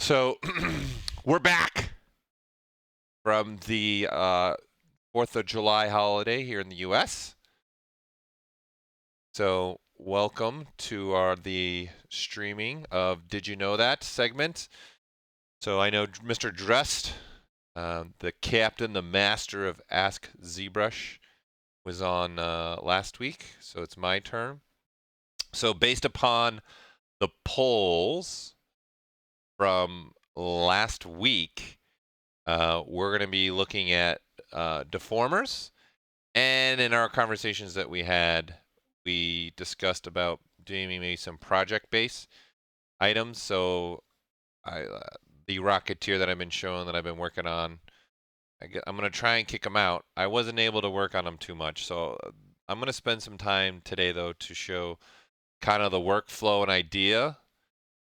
So we're back from the 4th of July holiday here in the US. So welcome to the streaming of Did You Know That segment. So I know Mr. Dressed, the captain, the master of Ask ZBrush, was on last week, so it's my turn. So based upon the polls from last week, we're going to be looking at deformers, and in our conversations that we had, we discussed about doing maybe some project-based items. So the Rocketeer that I've been showing, that I've been working on, I'm going to try and kick them out. I wasn't able to work on them too much, so I'm going to spend some time today, though, to show kind of the workflow and idea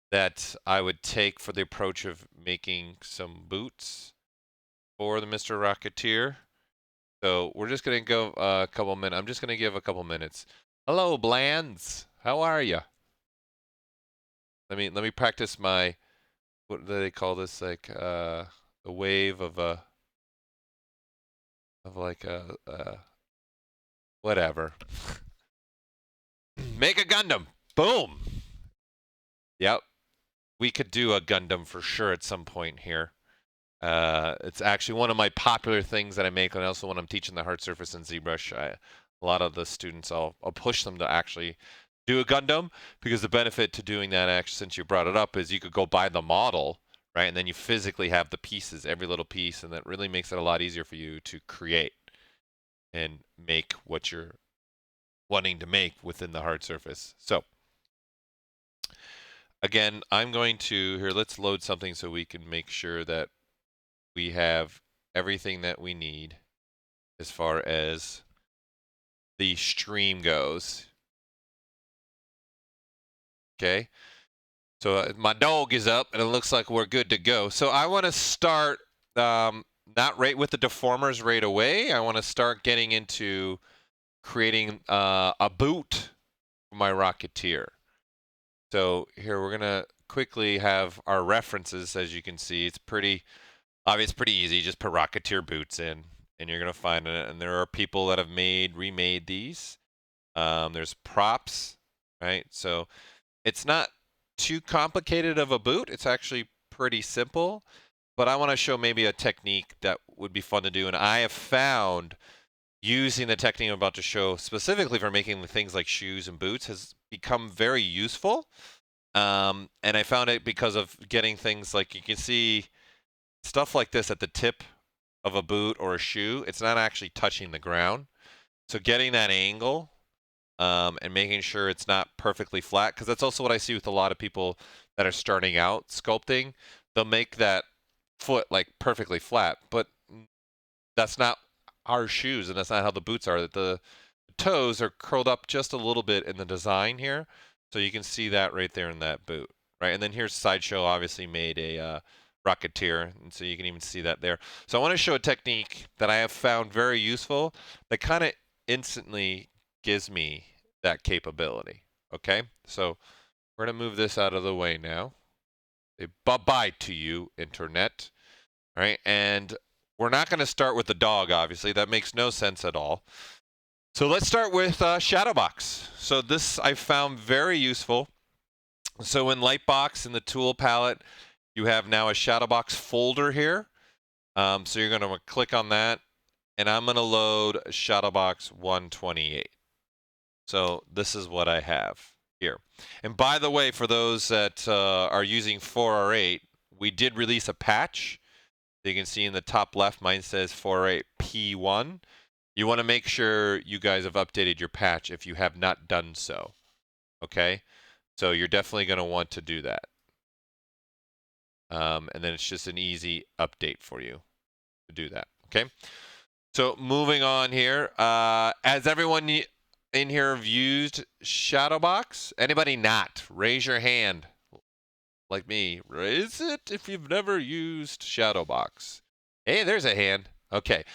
that I would take for the approach of making some boots for the Mr. Rocketeer. So we're just going to go a couple minutes. I'm just going to give a couple minutes. Hello, Blands. How are you? Let me practice my, what do they call this? Like the wave of whatever. Make a Gundam. Boom. Yep. We could do a Gundam for sure at some point here. It's actually one of my popular things that I make, and also when I'm teaching the hard surface in ZBrush, a lot of the students, I'll push them to actually do a Gundam, because the benefit to doing that, actually, since you brought it up, is you could go buy the model, right, and then you physically have the pieces, every little piece, and that really makes it a lot easier for you to create and make what you're wanting to make within the hard surface. So again, I'm going to, here, let's load something so we can make sure that we have everything that we need as far as the stream goes. Okay, so my dog is up and it looks like we're good to go. So I want to start not right with the deformers right away. I want to start getting into creating a boot for my Rocketeer. So here we're gonna quickly have our references. As you can see, it's pretty obvious, pretty easy. Just put Rocketeer boots in, and you're gonna find it. And there are people that have remade these. There's props, right? So it's not too complicated of a boot. It's actually pretty simple. But I want to show maybe a technique that would be fun to do. And I have found using the technique I'm about to show specifically for making things like shoes and boots has become very useful. And I found it because of getting things like, you can see stuff like this at the tip of a boot or a shoe. It's not actually touching the ground. So getting that angle and making sure it's not perfectly flat, because that's also what I see with a lot of people that are starting out sculpting. They'll make that foot like perfectly flat, but that's not our shoes, and that's not how the boots are. The toes are curled up just a little bit in the design here, so you can see that right there in that boot, right? And then here's Sideshow obviously made a Rocketeer, and so you can even see that there. So I want to show a technique that I have found very useful that kind of instantly gives me that capability. Okay, so we're gonna move this out of the way now. Say bye-bye to you, internet. All right, and we're not going to start with the dog, obviously. That makes no sense at all. So let's start with Shadowbox. So this I found very useful. So in Lightbox, in the tool palette, you have now a Shadowbox folder here. So you're going to click on that, and I'm going to load Shadowbox 128. So this is what I have here. And by the way, for those that are using 4R8, we did release a patch. You can see in the top left, mine says 4.8P1. You want to make sure you guys have updated your patch if you have not done so. Okay? So you're definitely going to want to do that. And then it's just an easy update for you to do that. Okay? So moving on here. Has everyone in here have used Shadowbox? Anybody not? Raise your hand. Like me, raise it if you've never used Shadowbox. Hey, there's a hand. Okay,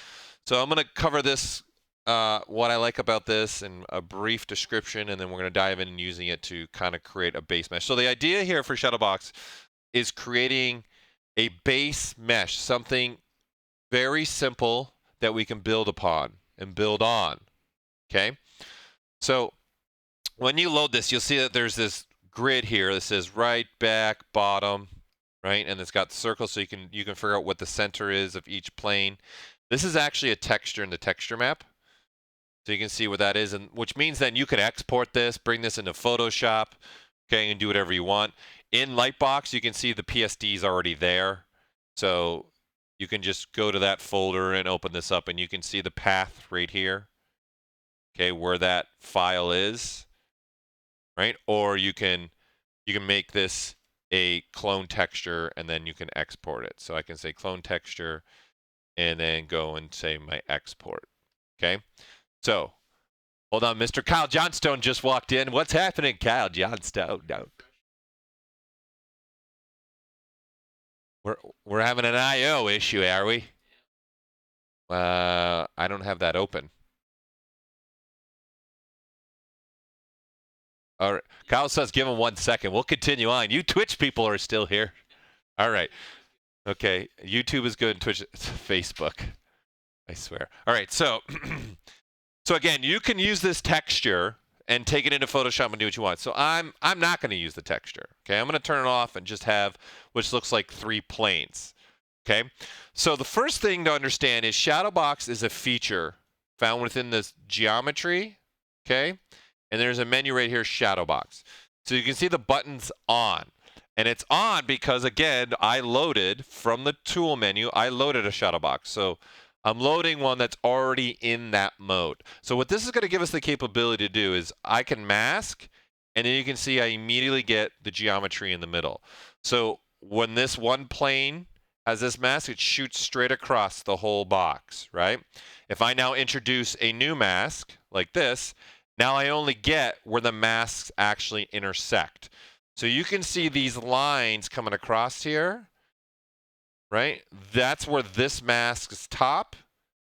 so I'm going to cover this, what I like about this, in a brief description, and then we're going to dive in and using it to kind of create a base mesh. So the idea here for Shadowbox is creating a base mesh, something very simple that we can build upon and build on. Okay, so when you load this, you'll see that there's this grid here that says right, back, bottom, right, and it's got circles, so you can figure out what the center is of each plane. This is actually a texture in the texture map, so you can see what that is, and which means then you can export this, bring this into Photoshop, okay, and do whatever you want. In Lightbox, you can see the PSD is already there, so you can just go to that folder and open this up, and you can see the path right here, okay, where that file is, right? Or you can make this a clone texture, and then you can export it. So I can say clone texture, and then go and say my export, okay? So, hold on, Mr. Kyle Johnstone just walked in. What's happening, Kyle Johnstone? No. We're having an I/O issue, are we? I don't have that open. All right. Kyle says give him 1 second. We'll continue on. You Twitch people are still here. All right. Okay. YouTube is good. Twitch, Facebook. I swear. All right. So, so again, you can use this texture and take it into Photoshop and do what you want. So I'm not going to use the texture. Okay. I'm going to turn it off and just have which looks like 3 planes. Okay. So the first thing to understand is Shadowbox is a feature found within this geometry. Okay. And there's a menu right here, Shadowbox. So you can see the button's on. And it's on because, again, I loaded from the tool menu, I loaded a Shadowbox. So I'm loading one that's already in that mode. So what this is going to give us the capability to do is I can mask, and then you can see I immediately get the geometry in the middle. So when this one plane has this mask, it shoots straight across the whole box, right? If I now introduce a new mask like this, now I only get where the masks actually intersect. So you can see these lines coming across here, right? That's where this mask's top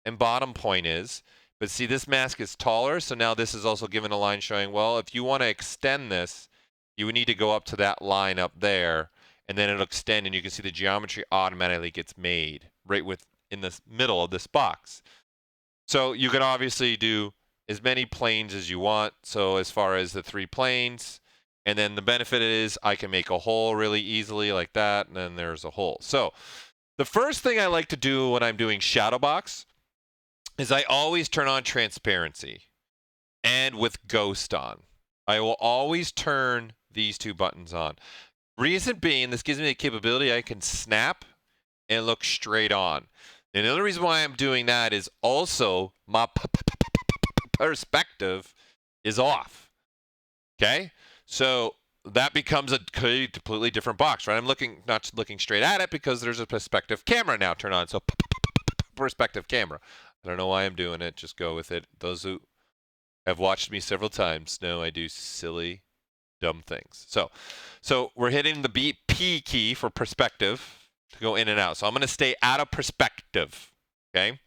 and bottom point is. But see, this mask is taller, so now this is also given a line showing, well, if you want to extend this, you would need to go up to that line up there, and then it'll extend, and you can see the geometry automatically gets made right in the middle of this box. So you can obviously do as many planes as you want. So as far as the 3 planes, and then the benefit is I can make a hole really easily like that, and then there's a hole. So the first thing I like to do when I'm doing Shadowbox is I always turn on transparency and with ghost on. I will always turn these 2 buttons on. Reason being, this gives me the capability I can snap and look straight on. And the other reason why I'm doing that is also my perspective is off. Okay? So that becomes a completely different box, right? I'm not looking straight at it because there's a perspective camera now turned on. So perspective camera. I don't know why I'm doing it. Just go with it. Those who have watched me several times know I do silly, dumb things. So we're hitting the P key for perspective to go in and out. So I'm going to stay out of perspective. Okay?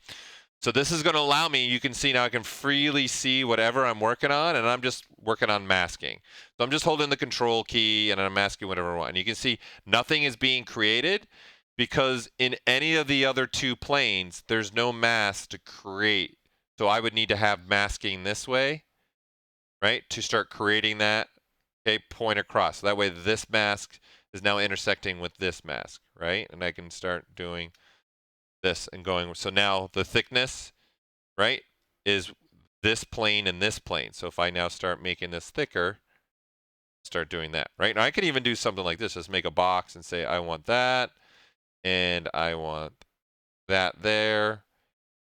So this is going to allow me, you can see now I can freely see whatever I'm working on, and I'm just working on masking. So I'm just holding the control key and I'm masking whatever I want. And you can see nothing is being created because in any of the other 2 planes, there's no mask to create. So I would need to have masking this way, right, to start creating that, okay, point across. So that way this mask is now intersecting with this mask, right? And I can start doing this and going. So now the thickness, right, is this plane and this plane. So if I now start making this thicker, start doing that, right? Now I could even do something like this. Just make a box and say I want that, and I want that there,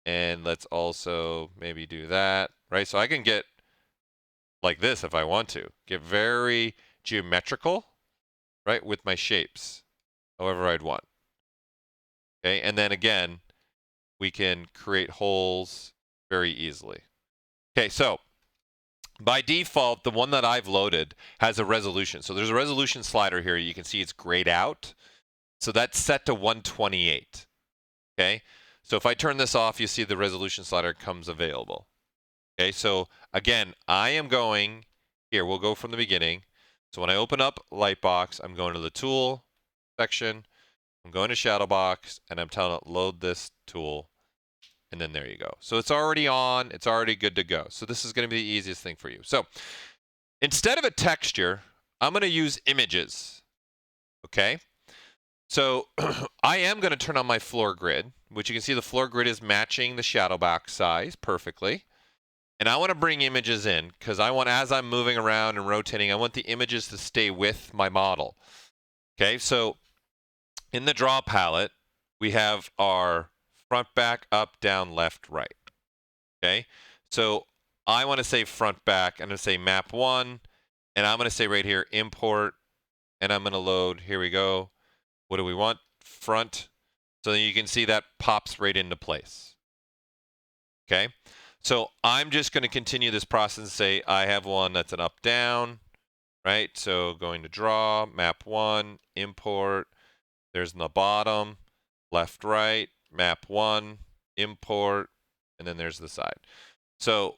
and let's also maybe do that, right? So I can get like this if I want to. Get very geometrical, right, with my shapes, however I'd want. Okay, and then again, we can create holes very easily. Okay, so by default, the one that I've loaded has a resolution. So there's a resolution slider here. You can see it's grayed out. So that's set to 128. Okay, so if I turn this off, you see the resolution slider comes available. Okay, so again, I am going here. We'll go from the beginning. So when I open up Lightbox, I'm going to the tool section. I'm going to Shadowbox, and I'm telling it load this tool, and then there you go. So it's already on. It's already good to go. So this is going to be the easiest thing for you. So instead of a texture, I'm going to use images. Okay? So I am going to turn on my floor grid, which you can see the floor grid is matching the Shadowbox size perfectly. And I want to bring images in because I want, as I'm moving around and rotating, I want the images to stay with my model. Okay, so in the draw palette, we have our front, back, up, down, left, right. Okay, so I want to say front, back. I'm going to say map 1, and I'm going to say right here import, and I'm going to load. Here we go. What do we want? Front. So then you can see that pops right into place. Okay. So I'm just going to continue this process and say I have one that's an up down, right? So going to draw, map 1, import, there's in the bottom, left, right, map 1, import, and then there's the side. So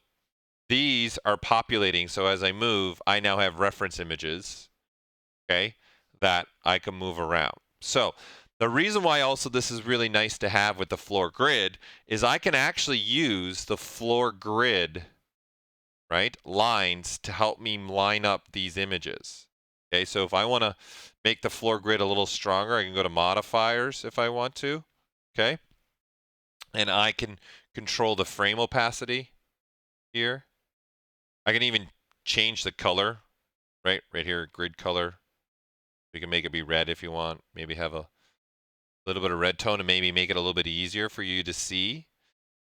these are populating. So as I move, I now have reference images, okay, that I can move around. So the reason why also this is really nice to have with the floor grid is I can actually use the floor grid, right, lines to help me line up these images. Okay, so if I want to make the floor grid a little stronger, I can go to modifiers if I want to, okay? And I can control the frame opacity here. I can even change the color, right here, grid color. We can make it be red if you want, maybe have a little bit of red tone and maybe make it a little bit easier for you to see.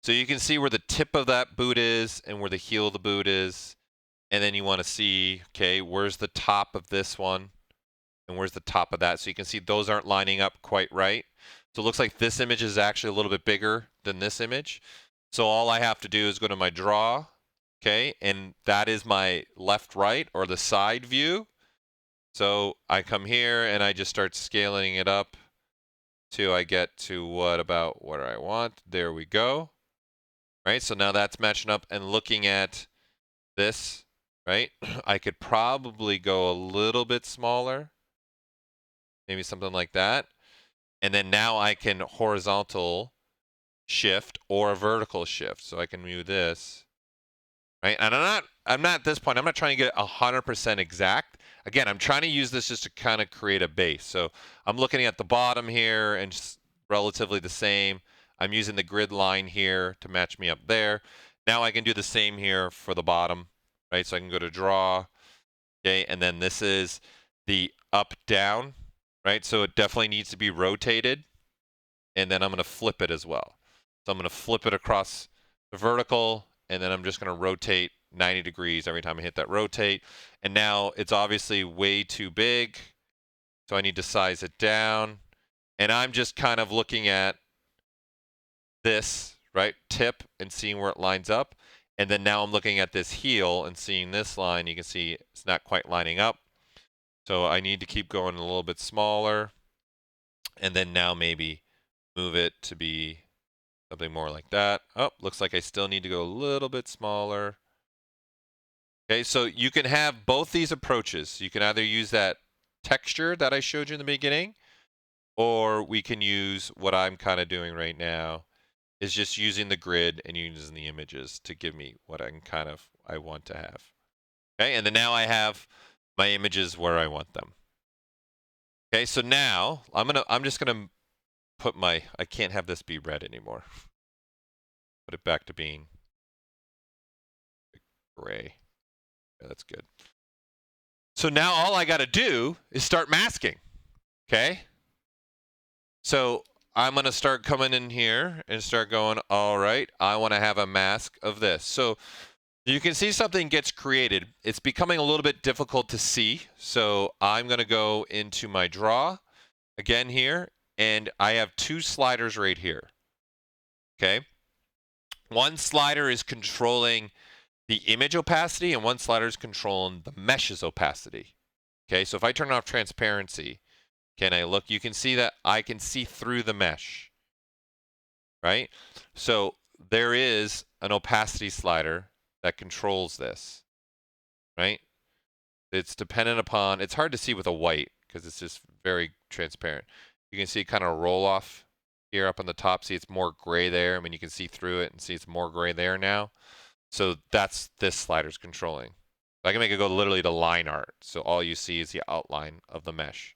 So you can see where the tip of that boot is and where the heel of the boot is. And then you want to see, okay, where's the top of this one and where's the top of that? So you can see those aren't lining up quite right. So it looks like this image is actually a little bit bigger than this image. So all I have to do is go to my draw, okay, and that is my left, right, or the side view. So I come here and I just start scaling it up till I get to what I want. There we go. Right, so now that's matching up and looking at this, right? I could probably go a little bit smaller, maybe something like that. And then now I can horizontal shift or a vertical shift. So I can move this, right? And I'm not at this point, I'm not trying to get 100% exact. Again, I'm trying to use this just to kind of create a base. So I'm looking at the bottom here and just relatively the same. I'm using the grid line here to match me up there. Now I can do the same here for the bottom, right? So I can go to draw, okay, and then this is the up down, right? So it definitely needs to be rotated, and then I'm going to flip it as well. So I'm going to flip it across the vertical, and then I'm just going to rotate 90 degrees every time I hit that rotate. And now it's obviously way too big, so I need to size it down. And I'm just kind of looking at this, right, tip and seeing where it lines up. And then now I'm looking at this heel and seeing this line. You can see it's not quite lining up. So I need to keep going a little bit smaller. And then now maybe move it to be something more like that. Oh, looks like I still need to go a little bit smaller. Okay, so you can have both these approaches. You can either use that texture that I showed you in the beginning, or we can use what I'm kind of doing right now, is just using the grid and using the images to give me what I want to have. Okay, and then now I have my images where I want them. Okay, so now I'm just gonna put my, I can't have this be red anymore. Put it back to being gray. Yeah, that's good. So now all I got to do is start masking. Okay. So I'm going to start coming in here and start going, all right, I want to have a mask of this. So you can see something gets created. It's becoming a little bit difficult to see. So I'm going to go into my draw again here, and I have two sliders right here. Okay. One slider is controlling the image opacity, and one slider is controlling the mesh's opacity. Okay, so if I turn off transparency, can I look? You can see that I can see through the mesh, right? So there is an opacity slider that controls this, right? It's dependent upon, it's hard to see with a white because it's just very transparent. You can see kind of roll off here up on the top. See, it's more gray there. I mean, you can see through it and see it's more gray there now. So that's this slider's controlling. I can make it go literally to line art. So all you see is the outline of the mesh.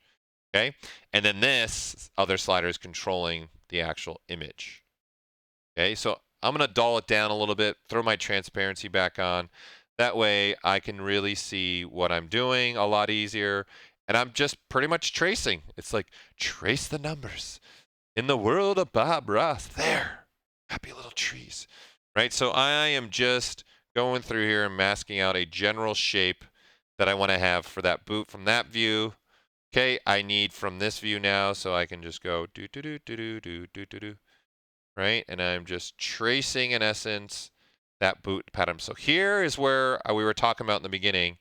Okay. And then this other slider is controlling the actual image. Okay. So I'm going to dull it down a little bit, throw my transparency back on. That way I can really see what I'm doing a lot easier. And I'm just pretty much tracing. It's like, trace the numbers. In the world of Bob Ross, there, happy little trees. Right? So I am just going through here and masking out a general shape that I want to have for that boot from that view. Okay, I need from this view now, so I can just go do do do do do do do do do. Right? And I'm just tracing in essence that boot pattern. So here is where we were talking about in the beginning,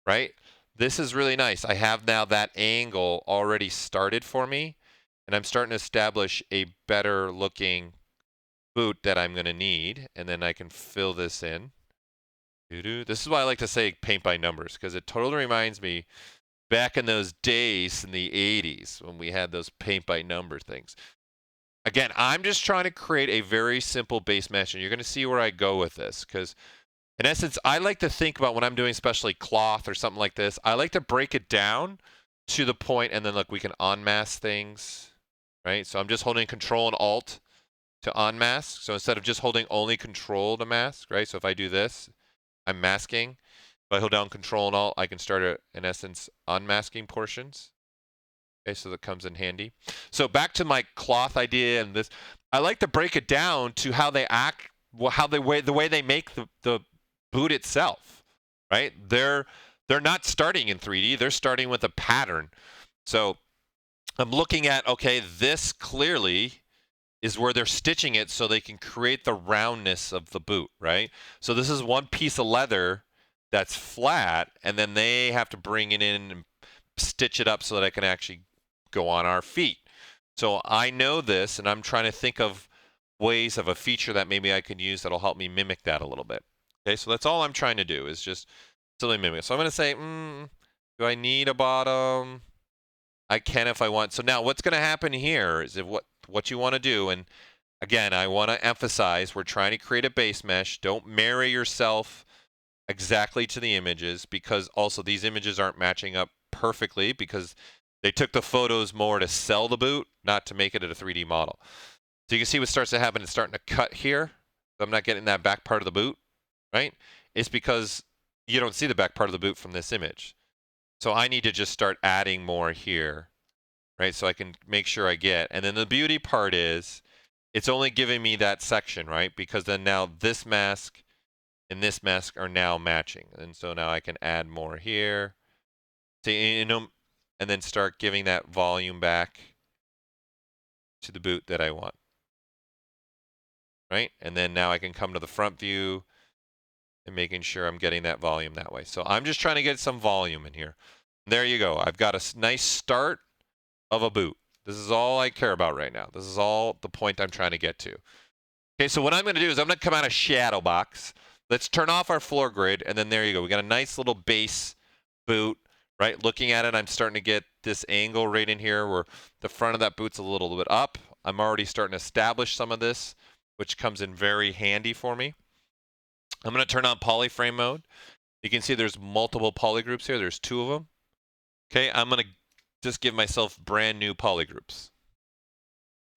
right? This is really nice. I have now that angle already started for me, and I'm starting to establish a better looking boot that I'm going to need, and then I can fill this in. This is why I like to say paint by numbers, because it totally reminds me back in those days in the 80s when we had those paint by number things. Again, I'm just trying to create a very simple base mesh, and you're going to see where I go with this, because in essence, I like to think about when I'm doing especially cloth or something like this, I like to break it down to the point, and then look, we can unmask things, right? So I'm just holding Control and Alt to unmask. So instead of just holding only Control to mask, right? So if I do this, I'm masking. If I hold down Control and Alt, I can start, in essence, unmasking portions. Okay, so that comes in handy. So back to my cloth idea and this, I like to break it down to how they act, the way they make the boot itself, right? They're not starting in 3D. They're starting with a pattern. So I'm looking at, okay, this clearly is where they're stitching it so they can create the roundness of the boot, right? So this is one piece of leather that's flat, and then they have to bring it in and stitch it up so that I can actually go on our feet. So I know this, and I'm trying to think of ways of a feature that maybe I can use that'll help me mimic that a little bit. Okay, so that's all I'm trying to do is just simply mimic. So I'm going to say, do I need a bottom? I can if I want. So now what's going to happen here is if what you want to do, and again, I want to emphasize, we're trying to create a base mesh. Don't marry yourself exactly to the images, because also these images aren't matching up perfectly because they took the photos more to sell the boot, not to make it a 3D model. So you can see what starts to happen. It's starting to cut here. So I'm not getting that back part of the boot, right? It's because you don't see the back part of the boot from this image. So I need to just start adding more here, right? So I can make sure I get, and then the beauty part is it's only giving me that section, right? Because then now this mask and this mask are now matching. And so now I can add more here. See, you know, and then start giving that volume back to the boot that I want. Right? And then now I can come to the front view and making sure I'm getting that volume that way. So I'm just trying to get some volume in here. There you go. I've got a nice start of a boot. This is all I care about right now. This is all the point I'm trying to get to. Okay, so what I'm going to do is I'm going to come out of Shadowbox. Let's turn off our floor grid, and then there you go. We got a nice little base boot, right? Looking at it, I'm starting to get this angle right in here where the front of that boot's a little bit up. I'm already starting to establish some of this, which comes in very handy for me. I'm going to turn on polyframe mode. You can see there's multiple polygroups here. There's 2 of them. Okay, I'm going to just give myself brand new polygroups.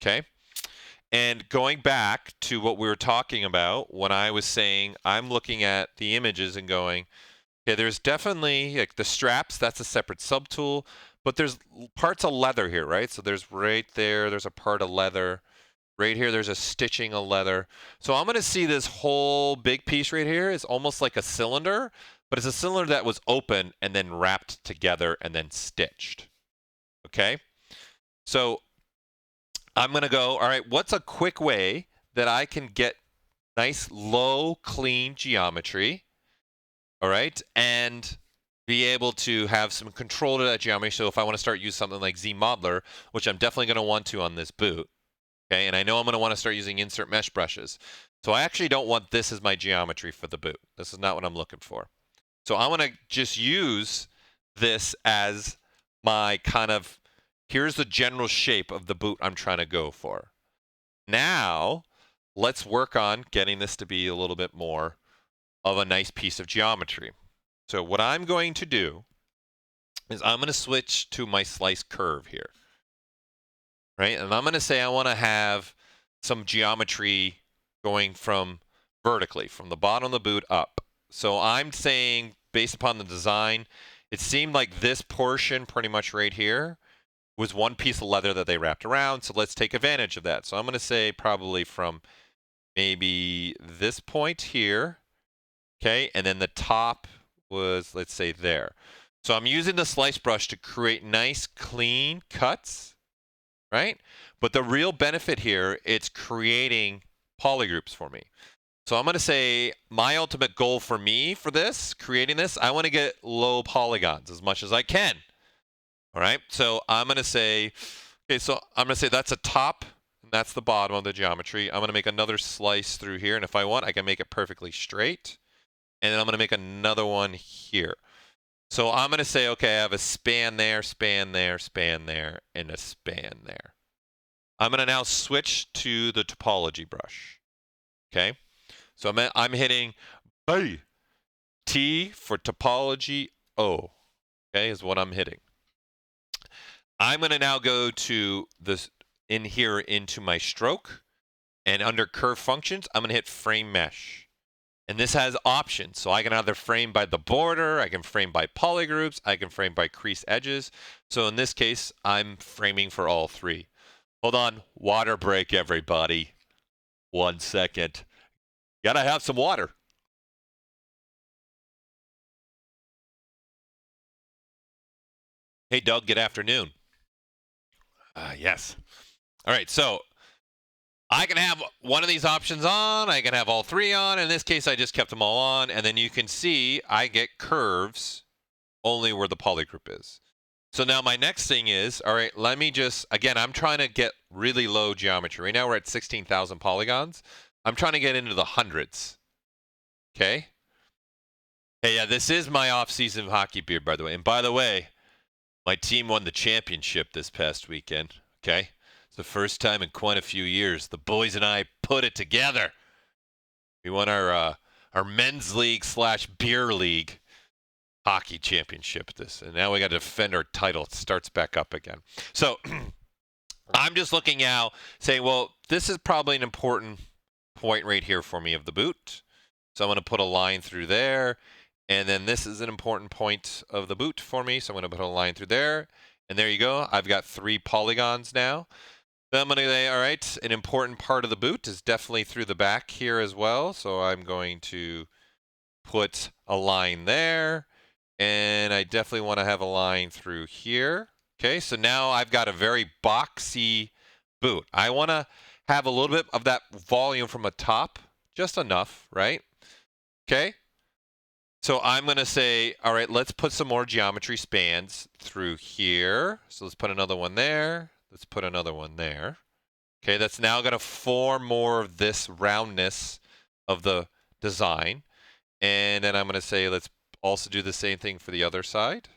Okay, and going back to what we were talking about when I was saying I'm looking at the images and going, okay, there's definitely like the straps, that's a separate subtool, but there's parts of leather here, right? So there's right there, there's a part of leather. Right here, there's a stitching of leather. So I'm going to see this whole big piece right here is almost like a cylinder, but it's a cylinder that was open and then wrapped together and then stitched. Okay? So I'm going to go, all right, what's a quick way that I can get nice, low, clean geometry, all right, and be able to have some control to that geometry. So if I want to start using something like ZModeler, which I'm definitely going to want to on this boot, okay, and I know I'm going to want to start using insert mesh brushes. So I actually don't want this as my geometry for the boot. This is not what I'm looking for. So I want to just use this as my kind of Here's the general shape of the boot I'm trying to go for. Now, let's work on getting this to be a little bit more of a nice piece of geometry. So what I'm going to do is I'm going to switch to my slice curve here. Right? And I'm going to say I want to have some geometry going from vertically, from the bottom of the boot up. So I'm saying, based upon the design, it seemed like this portion pretty much right here was one piece of leather that they wrapped around. So let's take advantage of that. So I'm going to say probably from maybe this point here, okay, and then the top was, let's say, there. So I'm using the slice brush to create nice, clean cuts, right? But the real benefit here, it's creating polygroups for me. So I'm going to say my ultimate goal for me for this, creating this, I want to get low polygons as much as I can. All right, so I'm going to say, okay, so I'm going to say that's a top, and that's the bottom of the geometry. I'm going to make another slice through here, and if I want, I can make it perfectly straight. And then I'm going to make another one here. So I'm going to say, okay, I have a span there, span there, span there, and a span there. I'm going to now switch to the topology brush. Okay, so I'm hitting B, T for topology, O. Okay, is what I'm hitting. I'm going to now go to this in here into my stroke, and under curve functions, I'm going to hit frame mesh. And this has options, so I can either frame by the border, I can frame by polygroups, I can frame by crease edges. So in this case, I'm framing for all three. Hold on, water break, everybody. 1 second. Gotta have some water. Hey, Doug, good afternoon. Yes. All right, so I can have one of these options on, I can have all three on. In this case, I just kept them all on, and then you can see I get curves only where the polygroup is. So now my next thing is, all right, let me just, again, I'm trying to get really low geometry. Right now we're at 16,000 polygons. I'm trying to get into the hundreds. Okay? Hey, yeah, this is my off-season hockey beard, by the way. And by the way, my team won the championship this past weekend. Okay? It's the first time in quite a few years the boys and I put it together. We won our men's league / beer league hockey championship and now we got to defend our title. It starts back up again. So I'm just looking now saying, well, this is probably an important point right here for me of the boot. So I'm going to put a line through there, and then this is an important point of the boot for me. So I'm going to put a line through there, and there you go. I've got 3 polygons now. Then I'm going to say, all right, an important part of the boot is definitely through the back here as well. So I'm going to put a line there. And I definitely want to have a line through here. Okay, so now I've got a very boxy boot. I want to have a little bit of that volume from the top, just enough, right? Okay, so I'm going to say, all right, let's put some more geometry spans through here. So let's put another one there. Let's put another one there. Okay, that's now going to form more of this roundness of the design. And then I'm going to say, let's also do the same thing for the other side.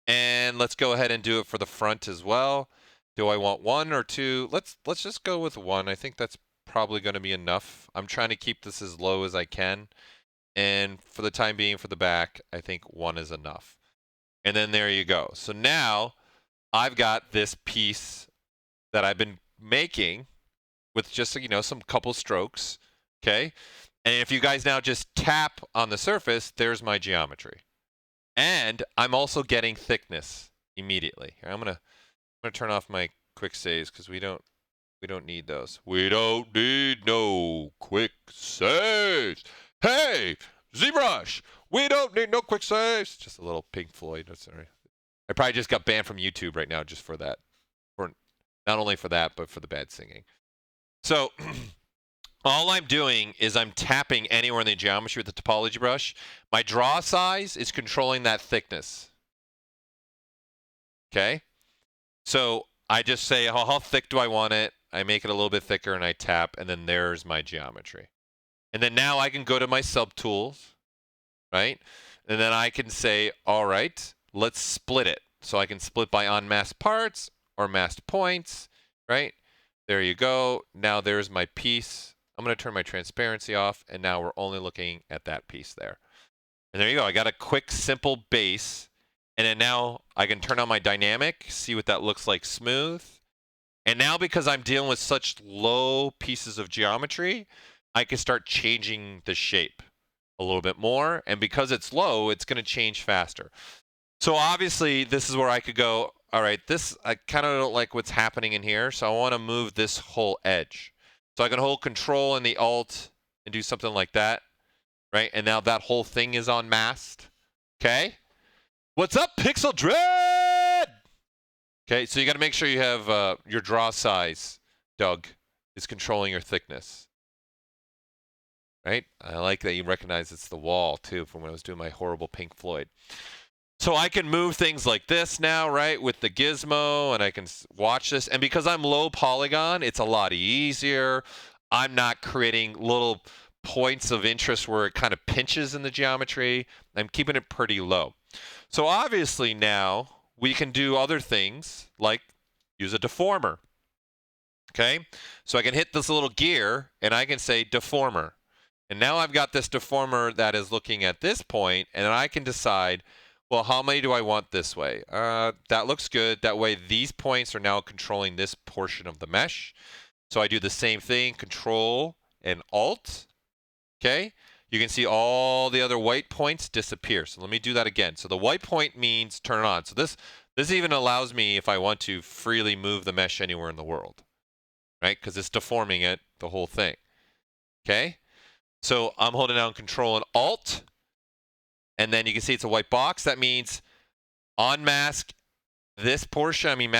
And let's go ahead and do it for the front as well. Do I want 1 or 2? Let's just go with 1. I think that's probably going to be enough. I'm trying to keep this as low as I can. And for the time being for the back, I think 1 is enough. And then there you go. So now I've got this piece that I've been making with just, some couple strokes. Okay. And if you guys now just tap on the surface, there's my geometry. And I'm also getting thickness immediately. Here, I'm gonna turn off my quick saves because we don't need those. We don't need no quick saves. Hey, ZBrush, we don't need no quick saves. Just a little Pink Floyd. Sorry. I probably just got banned from YouTube right now just for that. For not only for that, but for the bad singing. So all I'm doing is I'm tapping anywhere in the geometry with the topology brush. My draw size is controlling that thickness. Okay? So I just say, how thick do I want it? I make it a little bit thicker and I tap, and then there's my geometry. And then now I can go to my subtools, right? And then I can say, all right, let's split it. So I can split by unmasked parts or masked points, right? There you go. Now there's my piece. I'm going to turn my transparency off, and now we're only looking at that piece there. And there you go. I got a quick, simple base. And then now I can turn on my dynamic, see what that looks like smooth. And now because I'm dealing with such low pieces of geometry, I can start changing the shape a little bit more. And because it's low, it's going to change faster. So obviously, this is where I could go, all right, I kind of don't like what's happening in here, so I want to move this whole edge. So I can hold Control and the Alt and do something like that, right? And now that whole thing is unmasked, okay? What's up, Pixel Dread? Okay, so you got to make sure you have your draw size, Doug, is controlling your thickness, right? I like that you recognize it's the wall, too, from when I was doing my horrible Pink Floyd. So I can move things like this now, right, with the gizmo, and I can watch this. And because I'm low polygon, it's a lot easier. I'm not creating little points of interest where it kind of pinches in the geometry. I'm keeping it pretty low. So obviously now we can do other things like use a deformer. Okay, so I can hit this little gear and I can say deformer. And now I've got this deformer that is looking at this point, and I can decide, well, how many do I want this way? That looks good. That way these points are now controlling this portion of the mesh. So I do the same thing, Control and Alt. Okay, you can see all the other white points disappear. So let me do that again. So the white point means turn it on. So this even allows me, if I want to, freely move the mesh anywhere in the world, right? Because it's deforming it, the whole thing. Okay, so I'm holding down Control and Alt. And then you can see it's a white box. That means unmask this portion.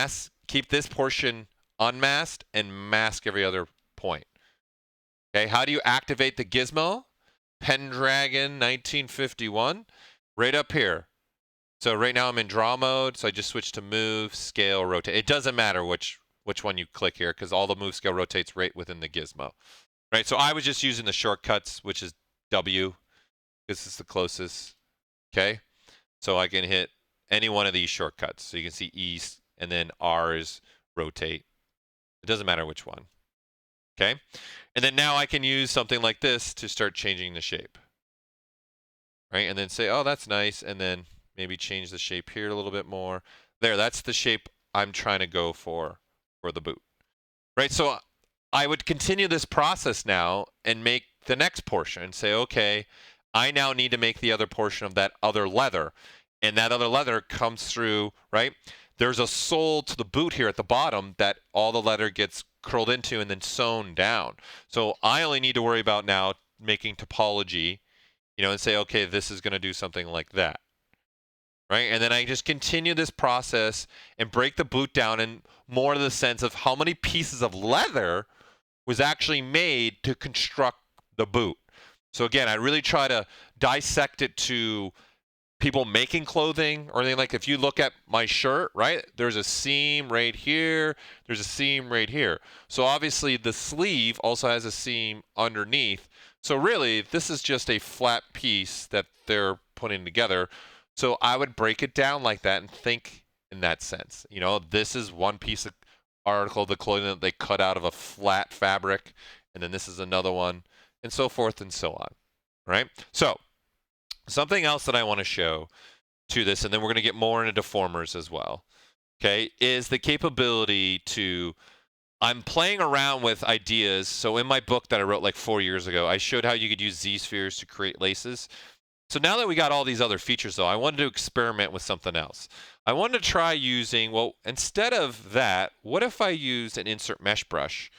Keep this portion unmasked and mask every other point. Okay, how do you activate the gizmo? Pendragon 1951, right up here. So right now I'm in draw mode, so I just switch to move, scale, rotate. It doesn't matter which one you click here because all the move, scale, rotates right within the gizmo. Right, so I was just using the shortcuts, which is W, because it's the closest. Okay, so I can hit any one of these shortcuts. So you can see E, and then R is rotate. It doesn't matter which one. Okay, and then now I can use something like this to start changing the shape. Right, and then say, oh, that's nice, and then maybe change the shape here a little bit more. There, that's the shape I'm trying to go for the boot. Right, so I would continue this process now and make the next portion and say, okay, I now need to make the other portion of that other leather. And that other leather comes through, right? There's a sole to the boot here at the bottom that all the leather gets curled into and then sewn down. So I only need to worry about now making topology, and say, okay, this is going to do something like that. Right? And then I just continue this process and break the boot down in more to the sense of how many pieces of leather was actually made to construct the boot. So again, I really try to dissect it to people making clothing or anything. Like if you look at my shirt, right, there's a seam right here, there's a seam right here. So obviously the sleeve also has a seam underneath. So really, this is just a flat piece that they're putting together. So I would break it down like that and think in that sense. This is one piece of article of the clothing that they cut out of a flat fabric, and then this is another one, and so forth and so on, right? So something else that I want to show to this, and then we're going to get more into deformers as well, okay, is the capability to, I'm playing around with ideas. So in my book that I wrote like 4 years ago, I showed how you could use Z-spheres to create laces. So now that we got all these other features, though, I wanted to experiment with something else. I wanted to try using, well, instead of that, what if I used an insert mesh brush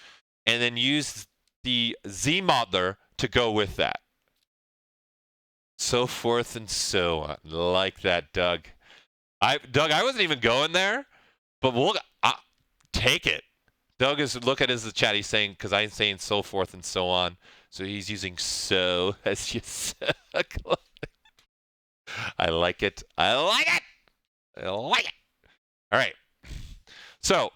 and then use the ZModeler to go with that? So forth and so on. Like that, Doug. Doug, I wasn't even going there, but we'll take it. Doug is, look at his chat, he's saying, because I'm saying so forth and so on. So he's using so as just. I like it. I like it. I like it. All right. So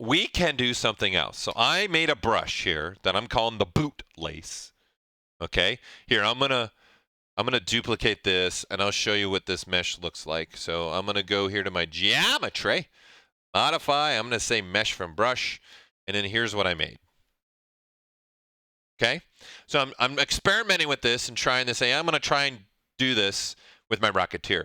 we can do something else. So I made a brush here that I'm calling the boot lace. Okay. Here, I'm going to I'm going to duplicate this, and I'll show you what this mesh looks like. So I'm going to go here to my geometry, modify. I'm going to say mesh from brush, and then here's what I made. Okay, so I'm experimenting with this and trying to say I'm going to try and do this with my Rocketeer.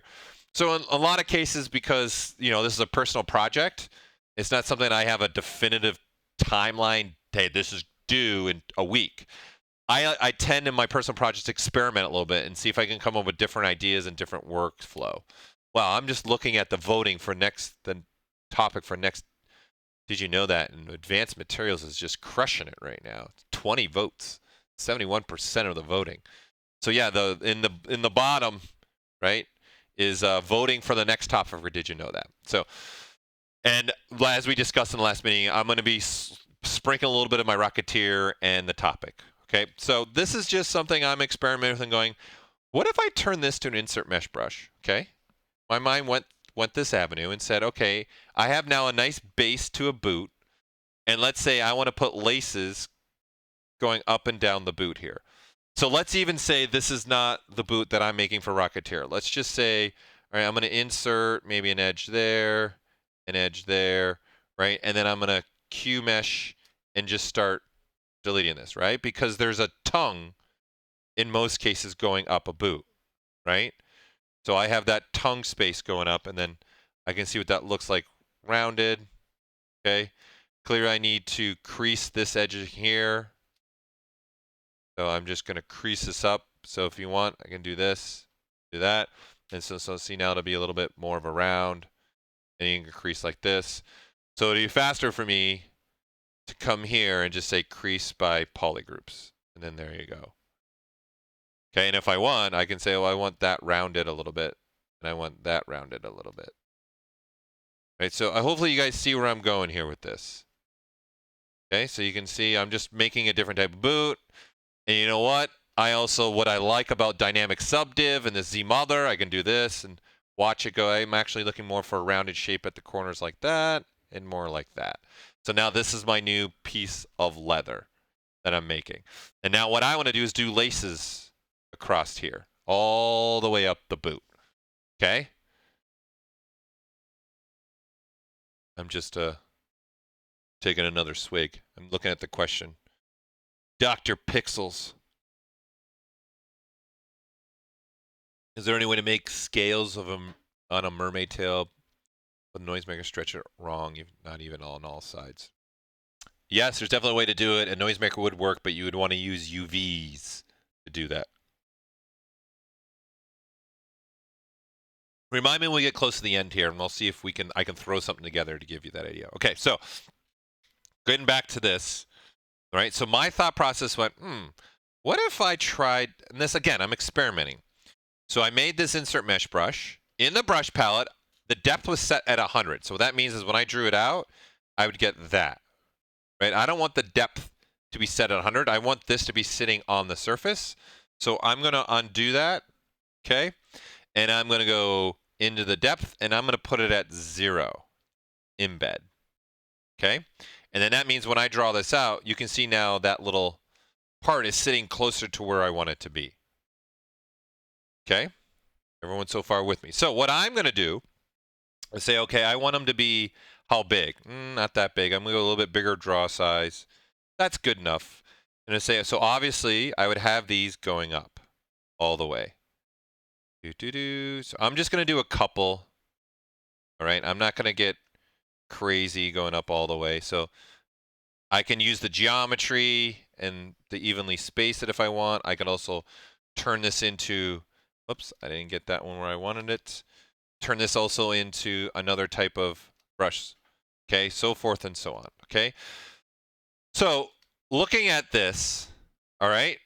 So in a lot of cases, because this is a personal project, it's not something I have a definitive timeline. Hey, this is due in a week. I tend in my personal projects to experiment a little bit and see if I can come up with different ideas and different workflow. Well, I'm just looking at the voting for the topic for next. Did you know that? And advanced materials is just crushing it right now. 20 votes, 71% of the voting. So yeah, in the bottom, right, is voting for the next topic for Did You Know That? So, and as we discussed in the last meeting, I'm going to be sprinkling a little bit of my Rocketeer and the topic. Okay, so this is just something I'm experimenting with and going, what if I turn this to an insert mesh brush? Okay, my mind went this avenue and said, okay, I have now a nice base to a boot, and let's say I want to put laces going up and down the boot here. So let's even say this is not the boot that I'm making for Rocketeer. Let's just say, all right, I'm going to insert maybe an edge there, right? And then I'm going to Q mesh and just start deleting this, right? Because there's a tongue in most cases going up a boot, right? So I have that tongue space going up, and then I can see what that looks like rounded. Okay, clear. I need to crease this edge here. So I'm just going to crease this up. So if you want, I can do this, do that. And so see now it'll be a little bit more of a round, and you can crease like this. So it'll be faster for me to come here and just say crease by polygroups. And then there you go. Okay, and if I want, I can say, oh, I want that rounded a little bit, and I want that rounded a little bit. Right, so hopefully you guys see where I'm going here with this. Okay, so you can see I'm just making a different type of boot. And you know what? What I like about dynamic subdiv and the ZModeler, I can do this and watch it go. I'm actually looking more for a rounded shape at the corners like that and more like that. So now this is my new piece of leather that I'm making. And now what I want to do is do laces across here, all the way up the boot. Okay? I'm just taking another swig. I'm looking at the question. Dr. Pixels. Is there any way to make scales of them on a mermaid tail with a noisemaker stretch it wrong, not even on all sides? Yes, there's definitely a way to do it. A noisemaker would work, but you would want to use UVs to do that. Remind me when we get close to the end here, and we'll see if I can throw something together to give you that idea. Okay, so getting back to this, all right? So my thought process went, what if I tried, and this again, I'm experimenting. So I made this insert mesh brush. In the brush palette, the depth was set at 100. So what that means is when I drew it out, I would get that, right? I don't want the depth to be set at 100. I want this to be sitting on the surface. So I'm going to undo that, okay? And I'm going to go into the depth, and I'm going to put it at 0, embed, okay? And then that means when I draw this out, you can see now that little part is sitting closer to where I want it to be. Okay? Everyone so far with me. So what I'm going to do is say, okay, I want them to be how big? Not that big. I'm going to go a little bit bigger draw size. That's good enough. And I say, so obviously I would have these going up all the way. So I'm just going to do a couple. All right? I'm not going to get crazy going up all the way. So I can use the geometry and the evenly space it if I want. I can also turn this into, oops, I didn't get that one where I wanted it. Turn this also into another type of brush. Okay, so forth and so on. Okay. So looking at this, all right,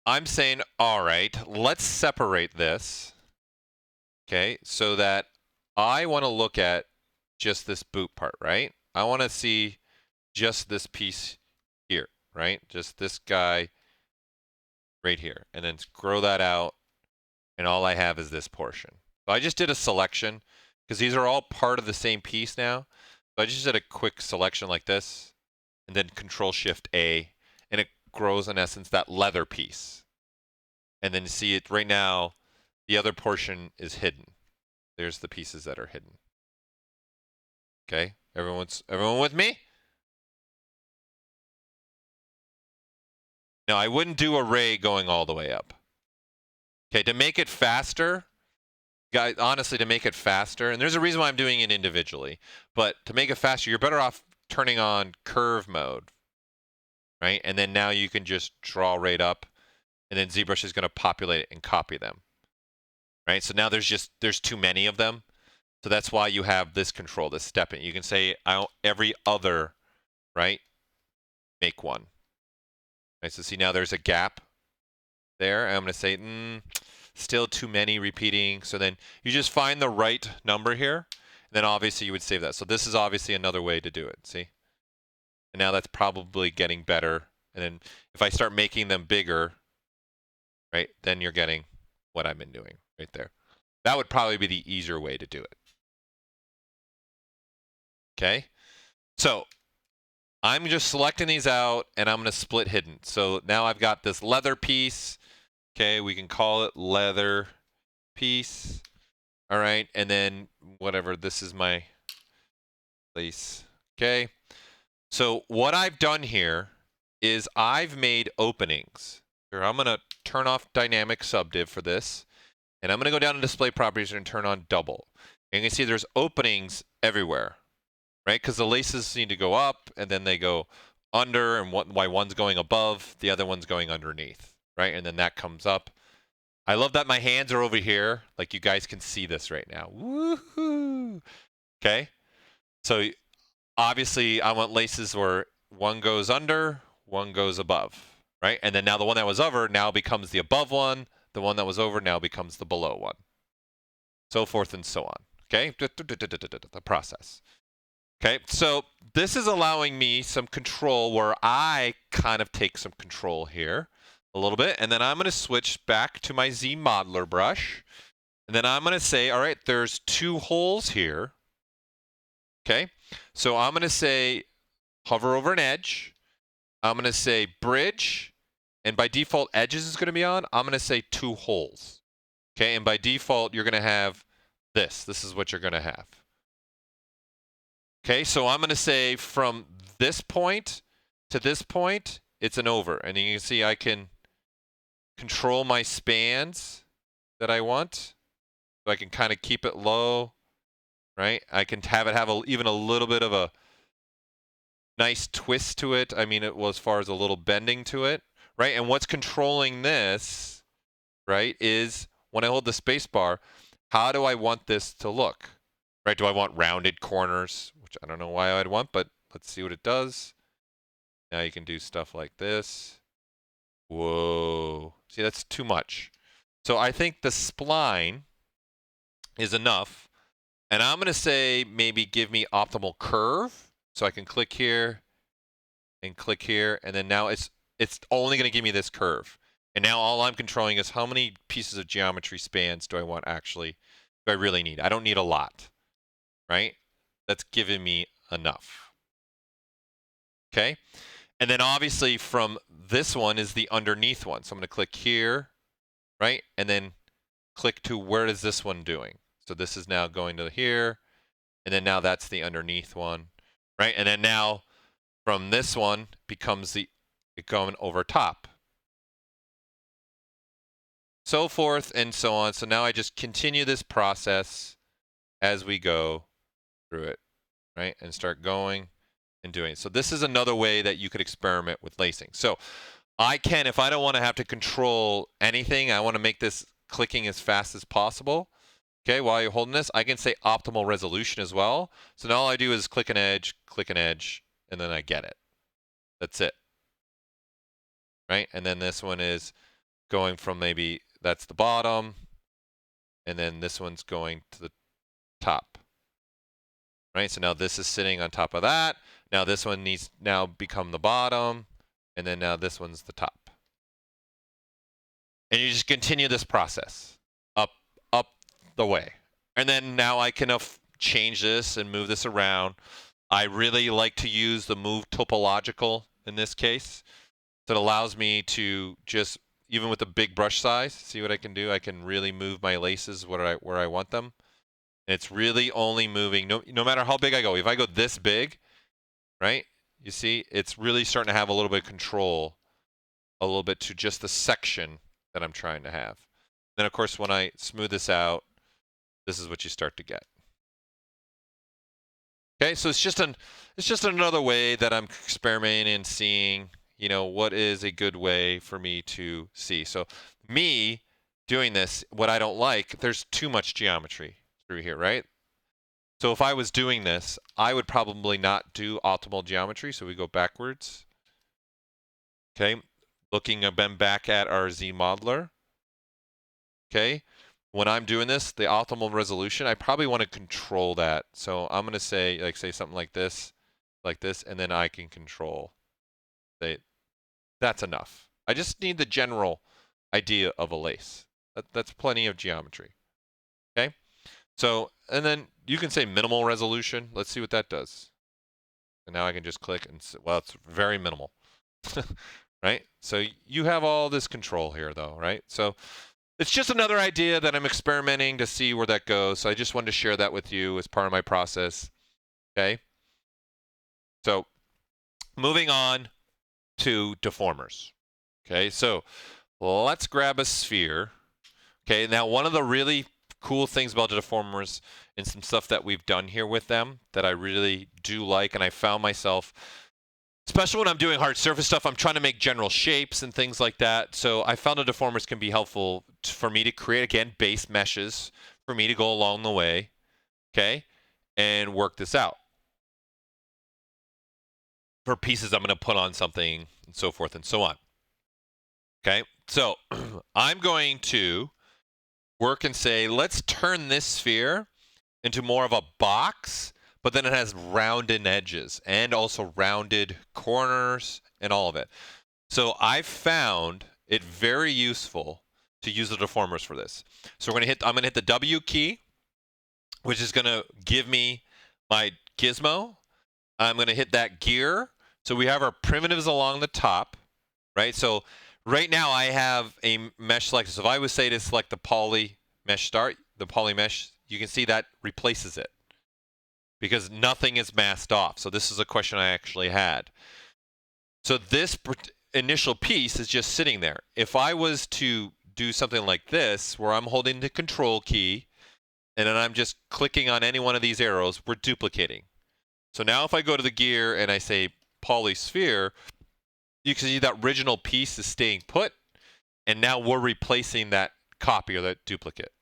I'm saying, all right, let's separate this. Okay, so that I want to look at just this boot part, right? I want to see just this piece here, right? Just this guy right here. And then grow that out. And all I have is this portion. So I just did a selection because these are all part of the same piece now. So I just did a quick selection like this and then Control-Shift-A, and it grows in essence that leather piece. And then see it right now, the other portion is hidden. There's the pieces that are hidden. Okay, everyone with me? Now, I wouldn't do array going all the way up. Okay, to make it faster, guys, honestly, to make it faster, and there's a reason why I'm doing it individually, but to make it faster, you're better off turning on curve mode, right? And then now you can just draw right up, and then ZBrush is going to populate it and copy them, right? So now there's too many of them. So that's why you have this control, this step in. You can say every other, right? Make one. Right, so see now there's a gap there. I'm going to say, still too many repeating. So then you just find the right number here. And then obviously you would save that. So this is obviously another way to do it, see? And now that's probably getting better. And then if I start making them bigger, right, then you're getting what I've been doing right there. That would probably be the easier way to do it. Okay, so I'm just selecting these out and I'm going to split hidden. So now I've got this leather piece. Okay, we can call it leather piece. All right, and then whatever, this is my lace. Okay, so what I've done here is I've made openings. Here, I'm going to turn off dynamic subdiv for this. And I'm going to go down to display properties and turn on double. And you can see there's openings everywhere. Right, because the laces need to go up, and then they go under, and why one's going above, the other one's going underneath, right? And then that comes up. I love that my hands are over here, like you guys can see this right now. Woohoo! Okay, so obviously I want laces where one goes under, one goes above, right? And then now the one that was over now becomes the above one, the one that was over now becomes the below one, so forth and so on. Okay, the process. Okay, so this is allowing me some control where I kind of take some control here a little bit. And then I'm going to switch back to my ZModeler brush. And then I'm going to say, all right, there's two holes here. Okay, so I'm going to say hover over an edge. I'm going to say bridge. And by default, edges is going to be on. I'm going to say two holes. Okay, and by default, you're going to have this. This is what you're going to have. Okay, so I'm going to say from this point to this point, it's an over. And you can see I can control my spans that I want. So I can kind of keep it low, right? I can have it have even a little bit of a nice twist to it. I mean, it was as far as a little bending to it, right? And what's controlling this, right, is when I hold the space bar, how do I want this to look? Right? Do I want rounded corners? Which I don't know why I'd want, but let's see what it does. Now you can do stuff like this. Whoa. See, that's too much. So I think the spline is enough. And I'm going to say maybe give me optimal curve. So I can click here and click here. And then now it's only going to give me this curve. And now all I'm controlling is how many pieces of geometry spans do I want actually, do I really need? I don't need a lot. Right? That's giving me enough. Okay? And then obviously from this one is the underneath one. So I'm going to click here, right? And then click to where is this one doing? So this is now going to here. And then now that's the underneath one, right? And then now from this one becomes it going over top. So forth and so on. So now I just continue this process as we go through it, right? And start going and doing it. So this is another way that you could experiment with lacing. So I can, if I don't want to have to control anything, I want to make this clicking as fast as possible. Okay, while you're holding this, I can say optimal resolution as well. So now all I do is click an edge, and then I get it. That's it. Right? And then this one is going from maybe that's the bottom, and then this one's going to the top. Right? So now this is sitting on top of that. Now this one needs now become the bottom, and then now this one's the top. And you just continue this process up the way. And then now I can change this and move this around. I really like to use the move topological in this case. So it allows me to just even with the big brush size, see what I can do? I can really move my laces where I want them. And it's really only moving, no matter how big I go. If I go this big, right? You see, it's really starting to have a little bit of control, a little bit to just the section that I'm trying to have. Then, of course, when I smooth this out, this is what you start to get. Okay, so it's just another way that I'm experimenting and seeing, you know, what is a good way for me to see. So me doing this, what I don't like, there's too much geometry through here, right? So if I was doing this, I would probably not do optimal geometry. So we go backwards. Okay, looking then back at our ZModeler. Okay, when I'm doing this, the optimal resolution, I probably want to control that. So I'm going to say, like, say something like this, and then I can control. Say, that's enough. I just need the general idea of a lace. That's plenty of geometry. Okay, so, and then you can say minimal resolution. Let's see what that does. And now I can just click and, well, it's very minimal. Right? So you have all this control here, though, right? So it's just another idea that I'm experimenting to see where that goes. So I just wanted to share that with you as part of my process. Okay. So moving on to deformers. Okay. So let's grab a sphere. Okay. Now, one of the really cool things about the deformers and some stuff that we've done here with them that I really do like, and I found myself, especially when I'm doing hard surface stuff, I'm trying to make general shapes and things like that. So I found the deformers can be helpful for me to create, again, base meshes for me to go along the way, okay, and work this out. For pieces I'm going to put on something and so forth and so on. Okay, so I'm going to work and say, let's turn this sphere into more of a box, but then it has rounded edges and also rounded corners and all of it. So I've found it very useful to use the deformers for this. So I'm going to hit the W key, which is going to give me my gizmo. I'm going to hit that gear. So we have our primitives along the top, right? So right now I have a mesh selected. So if I would say to select the poly mesh start, the poly mesh, you can see that replaces it because nothing is masked off. So this is a question I actually had. So this initial piece is just sitting there. If I was to do something like this, where I'm holding the control key, and then I'm just clicking on any one of these arrows, we're duplicating. So now if I go to the gear and I say polysphere, you can see that original piece is staying put, and now we're replacing that copy or that duplicate.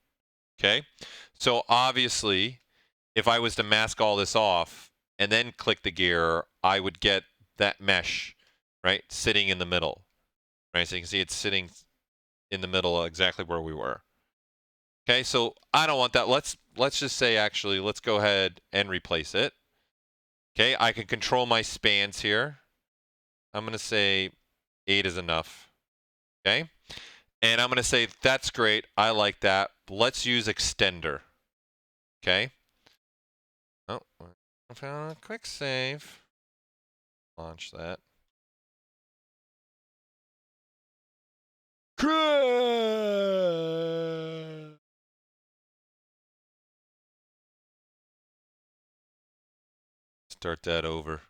Okay? So obviously, if I was to mask all this off and then click the gear, I would get that mesh, right, sitting in the middle. Right? So you can see it's sitting in the middle exactly where we were. Okay, so I don't want that. Let's just say, actually, let's go ahead and replace it. Okay, I can control my spans here. I'm going to say 8 is enough. Okay, and I'm going to say, that's great. I like that. Let's use extender. Okay. Oh, I found a quick save. Launch that. Start that over.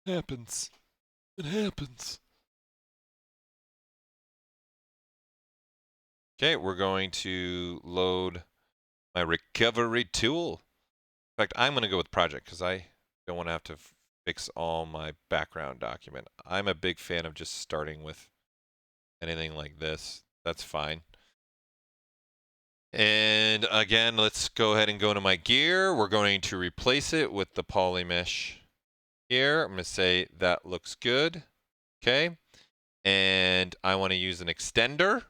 Happens. It happens. Okay, we're going to load my recovery tool. In fact, I'm going to go with project because I don't want to have to fix all my background document. I'm a big fan of just starting with anything like this. That's fine. And again, let's go ahead and go to my gear. We're going to replace it with the poly mesh here. I'm going to say that looks good. Okay. And I want to use an extender.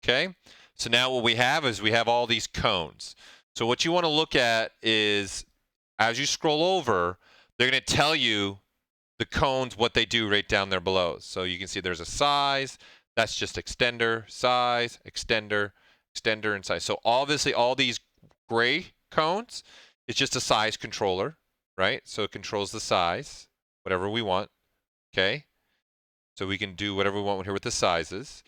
Okay. So now what we have is we have all these cones. So what you want to look at is, as you scroll over, they're going to tell you the cones, what they do right down there below. So you can see there's a size. That's just extender, size, extender, extender, and size. So obviously all these gray cones is just a size controller, right? So it controls the size, whatever we want, okay? So we can do whatever we want here with the sizes.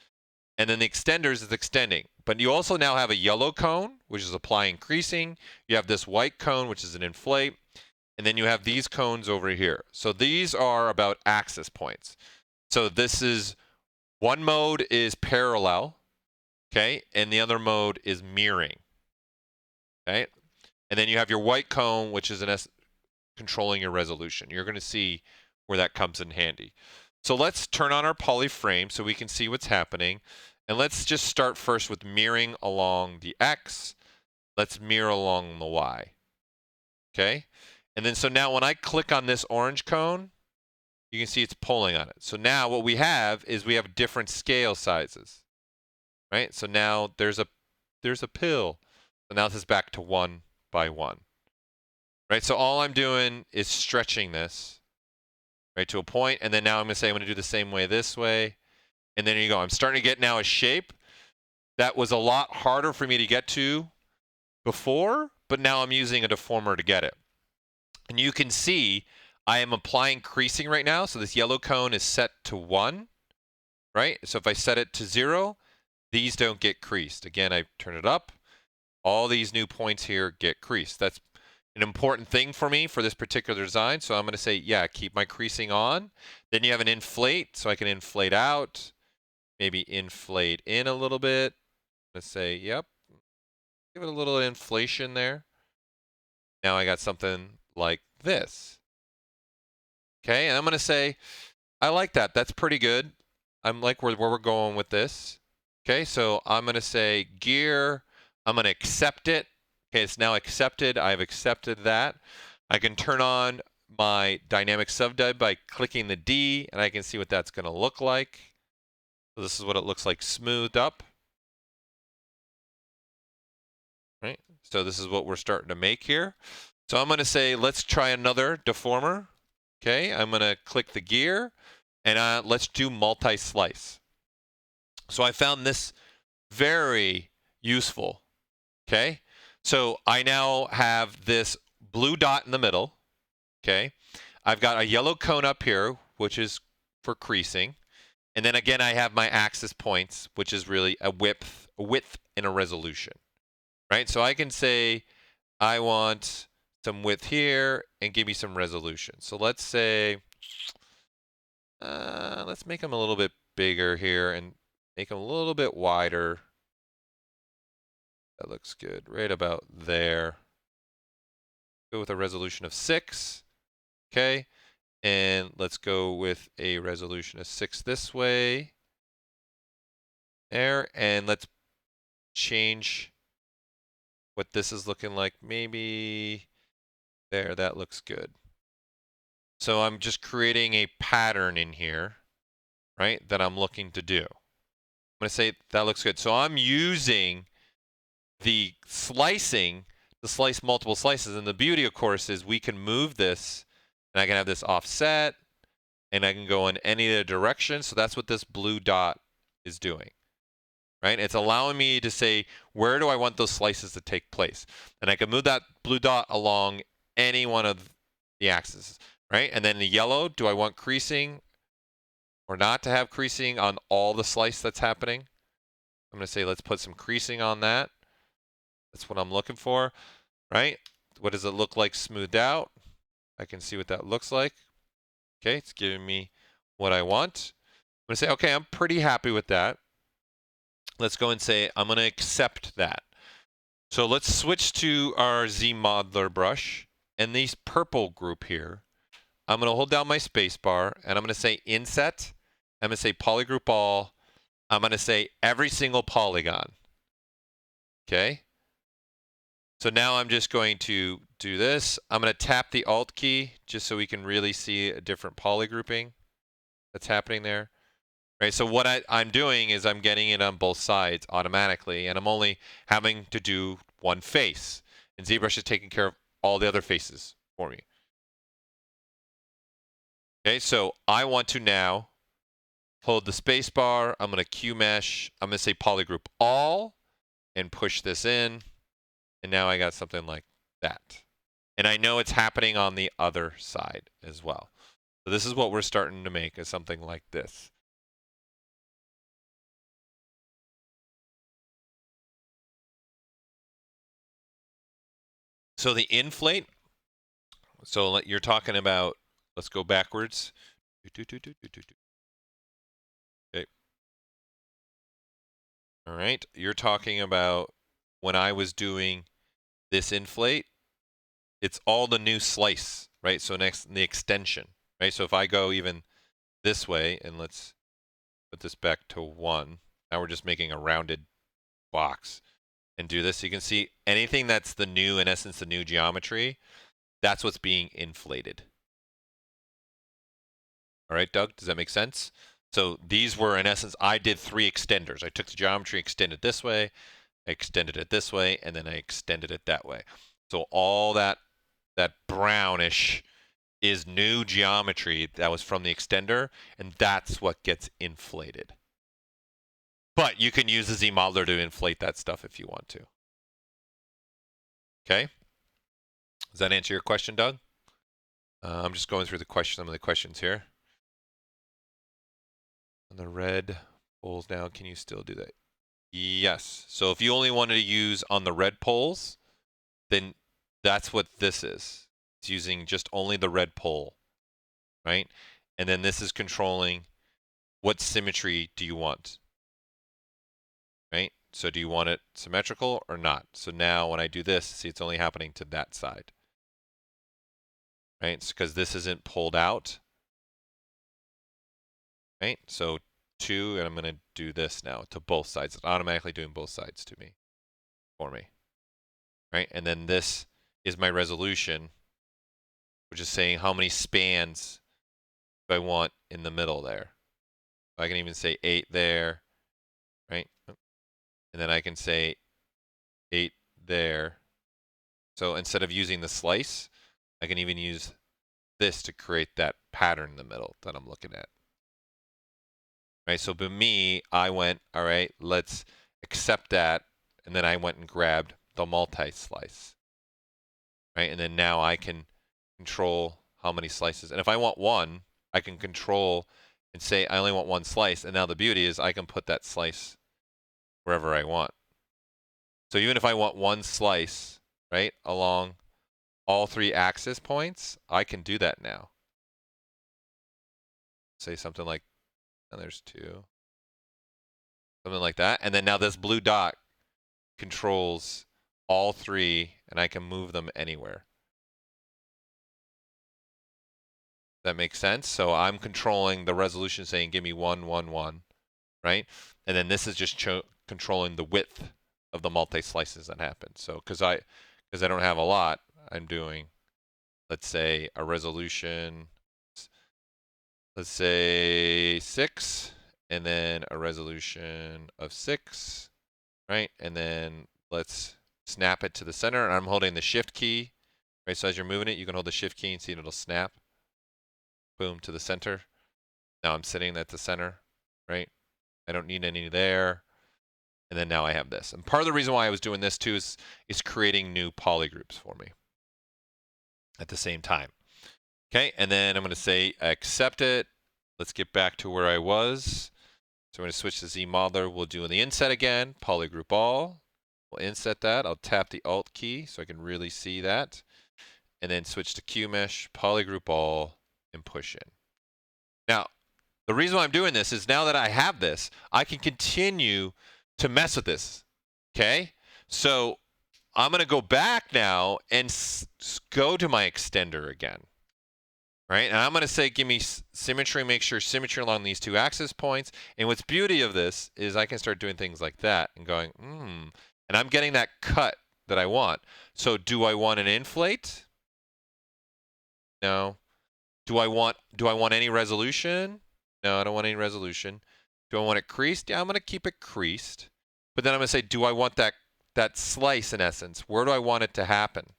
And then the extenders is extending. But you also now have a yellow cone, which is applying creasing. You have this white cone, which is an inflate. And then you have these cones over here. So these are about axis points. So this is, one mode is parallel, okay? And the other mode is mirroring, okay? And then you have your white cone, which is controlling your resolution. You're going to see where that comes in handy. So let's turn on our poly frame so we can see what's happening. And let's just start first with mirroring along the X. Let's mirror along the Y. Okay? And then so now when I click on this orange cone, you can see it's pulling on it. So now what we have is we have different scale sizes. Right? So now there's a pill. So now this is back to 1 by 1. Right? So all I'm doing is stretching this, right, to a point, and then now I'm going to say I'm going to do the same way this way. And then there you go. I'm starting to get now a shape that was a lot harder for me to get to before, but now I'm using a deformer to get it. And you can see I am applying creasing right now. So this yellow cone is set to 1, right? So if I set it to 0, these don't get creased. Again, I turn it up. All these new points here get creased. That's an important thing for me for this particular design. So I'm going to say, yeah, keep my creasing on. Then you have an inflate, so I can inflate out. Maybe inflate in a little bit. Let's say, yep. Give it a little inflation there. Now I got something like this. Okay, and I'm going to say, I like that. That's pretty good. I'm like where we're going with this. Okay, so I'm going to say gear. I'm going to accept it. Okay, it's now accepted. I've accepted that. I can turn on my dynamic subdiv by clicking the D, and I can see what that's going to look like. So this is what it looks like smoothed up. Right? So this is what we're starting to make here. So I'm going to say, let's try another deformer. Okay, I'm going to click the gear, and let's do multi-slice. So I found this very useful. Okay, so I now have this blue dot in the middle. Okay, I've got a yellow cone up here, which is for creasing. And then again, I have my axis points, which is really a width and a resolution, right? So I can say I want some width here and give me some resolution. So let's say, let's make them a little bit bigger here and make them a little bit wider. That looks good, right about there. Go with a resolution of 6, okay? And let's go with a resolution of 6 this way. There, and let's change what this is looking like. Maybe there, that looks good. So I'm just creating a pattern in here, right, that I'm looking to do. I'm going to say that looks good. So I'm using the slicing to slice multiple slices. And the beauty, of course, is we can move this, and I can have this offset, and I can go in any other direction. So that's what this blue dot is doing. Right? It's allowing me to say, where do I want those slices to take place? And I can move that blue dot along any one of the axes, right? And then the yellow, do I want creasing or not to have creasing on all the slice that's happening? I'm going to say, let's put some creasing on that. That's what I'm looking for, right? What does it look like smoothed out? I can see what that looks like. Okay, it's giving me what I want. I'm going to say, okay, I'm pretty happy with that. Let's go and say, I'm going to accept that. So let's switch to our ZModeler brush. And this purple group here, I'm going to hold down my space bar, and I'm going to say inset. I'm going to say polygroup all. I'm going to say every single polygon. Okay? So now I'm just going to do this. I'm going to tap the Alt key just so we can really see a different polygrouping that's happening there. Right, so what I'm doing is I'm getting it on both sides automatically, and I'm only having to do one face. And ZBrush is taking care of all the other faces for me. Okay, so I want to now hold the space bar. I'm going to Q mesh. I'm going to say polygroup all and push this in. And now I got something like that. And I know it's happening on the other side as well. So this is what we're starting to make, is something like this. So the inflate, so you're talking about, let's go backwards. Okay. All right, you're talking about when I was doing this inflate, it's all the new slice, right? So next, the extension, right? So if I go even this way, and let's put this back to 1, now we're just making a rounded box, and do this, you can see anything that's the new, in essence, the new geometry, that's what's being inflated. All right, Doug, does that make sense? So these were, in essence, I did 3 extenders. I took the geometry, extended this way, I extended it this way, and then I extended it that way. So all that brownish is new geometry that was from the extender, and that's what gets inflated. But you can use the ZModeler to inflate that stuff if you want to. Okay? Does that answer your question, Doug? I'm just going through some of the questions here. On the red poles now, can you still do that? Yes. So if you only wanted to use on the red poles, then that's what this is. It's using just only the red pole, right? And then this is controlling what symmetry do you want, right? So do you want it symmetrical or not? So now when I do this, see, it's only happening to that side, right? It's because this isn't pulled out, right? So 2, and I'm going to do this now to both sides. It's automatically doing both sides to me, for me, right? And then this is my resolution, which is saying how many spans do I want in the middle there. I can even say 8 there, right? And then I can say 8 there. So instead of using the slice, I can even use this to create that pattern in the middle that I'm looking at. Right, so for me, I went, all right, let's accept that, and then I went and grabbed the multi-slice. Right, and then now I can control how many slices. And if I want 1, I can control and say I only want 1 slice, and now the beauty is I can put that slice wherever I want. So even if I want 1 slice, right, along all 3 axis points, I can do that now. Say something like, and there's 2. Something like that. And then now this blue dot controls all 3, and I can move them anywhere. That makes sense? So I'm controlling the resolution, saying give me 1, 1, 1, right? And then this is just controlling the width of the multi-slices that happen. So because I don't have a lot, I'm doing, let's say, a resolution, let's say 6, and then a resolution of 6, right? And then let's snap it to the center, and I'm holding the shift key, right? So as you're moving it, you can hold the shift key and see it'll snap. Boom, to the center. Now I'm sitting at the center, right? I don't need any there. And then now I have this. And part of the reason why I was doing this too is creating new polygroups for me at the same time. Okay, and then I'm going to say accept it. Let's get back to where I was. So I'm going to switch to ZModeler. We'll do the inset again, polygroup all. We'll inset that. I'll tap the Alt key so I can really see that. And then switch to QMesh, polygroup all, and push in. Now, the reason why I'm doing this is now that I have this, I can continue to mess with this, okay? So I'm going to go back now and go to my extender again, right? And I'm going to say, give me symmetry, make sure symmetry along these 2 axis points. And what's beauty of this is I can start doing things like that and going, and I'm getting that cut that I want. So do I want an inflate? No. Do I want any resolution? No, I don't want any resolution. Do I want it creased? Yeah, I'm going to keep it creased. But then I'm going to say, do I want that slice in essence? Where do I want it to happen?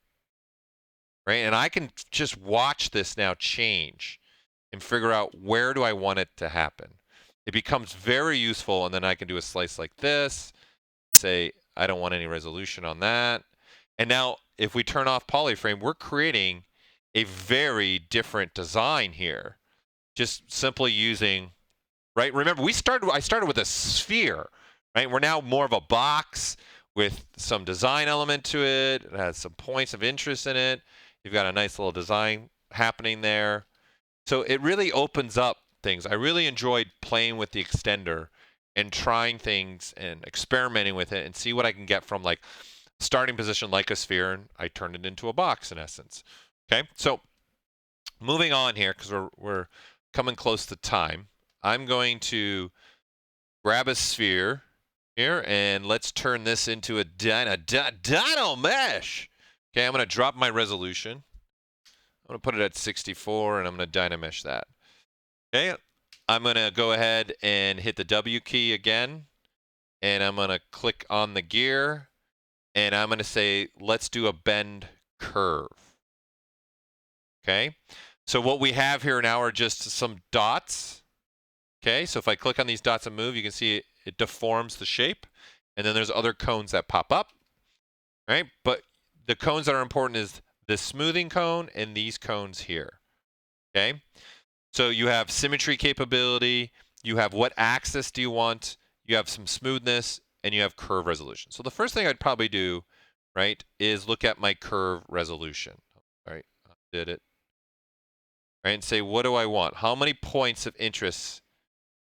Right? And I can just watch this now change and figure out where do I want it to happen. It becomes very useful, and then I can do a slice like this, say I don't want any resolution on that. And now if we turn off polyframe, we're creating a very different design here. Just simply using, right? Remember, I started with a sphere, right? We're now more of a box. with some design element to it. It has some points of interest in it. You've got a nice little design happening there. So it really opens up things. I really enjoyed playing with the extender and trying things and experimenting with it and see what I can get from like starting position like a sphere, and I turned it into a box in essence. Okay, so moving on here because we're coming close to time. I'm going to grab a sphere here and let's turn this into a dino mesh. Okay, I'm going to drop my resolution. I'm going to put it at 64 and I'm going to dynamesh that. Okay, I'm going to go ahead and hit the W key again, and I'm going to click on the gear, and I'm going to say, let's do a bend curve. Okay, so what we have here now are just some dots. Okay, so if I click on these dots and move, you can see it deforms the shape, and then there's other cones that pop up. Right, but the cones that are important is the smoothing cone and these cones here. Okay. So you have symmetry capability, you have what axis do you want, you have some smoothness, and you have curve resolution. So the first thing I'd probably do, right, is look at my curve resolution. All right, I did it. Right, and say, what do I want? How many points of interest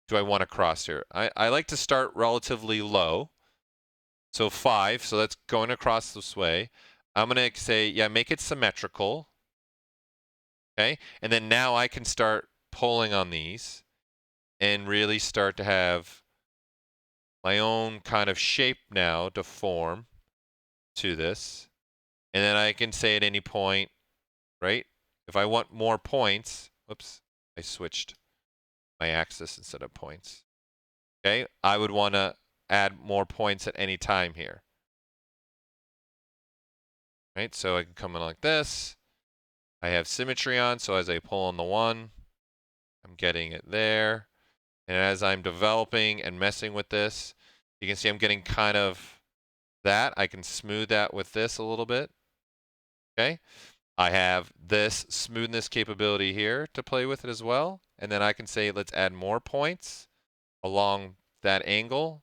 do I want to cross here? I like to start relatively low. So 5, so that's going across this way. I'm going to say, yeah, make it symmetrical. Okay, and then now I can start pulling on these and really start to have my own kind of shape now to form to this. And then I can say at any point, right, if I want more points, whoops, I switched my axis instead of points. Okay, I would want to add more points at any time here. Right, so I can come in like this. I have symmetry on, so as I pull on the one, I'm getting it there. And as I'm developing and messing with this, you can see I'm getting kind of that. I can smooth that with this a little bit. Okay. I have this smoothness capability here to play with it as well. And then I can say, let's add more points along that angle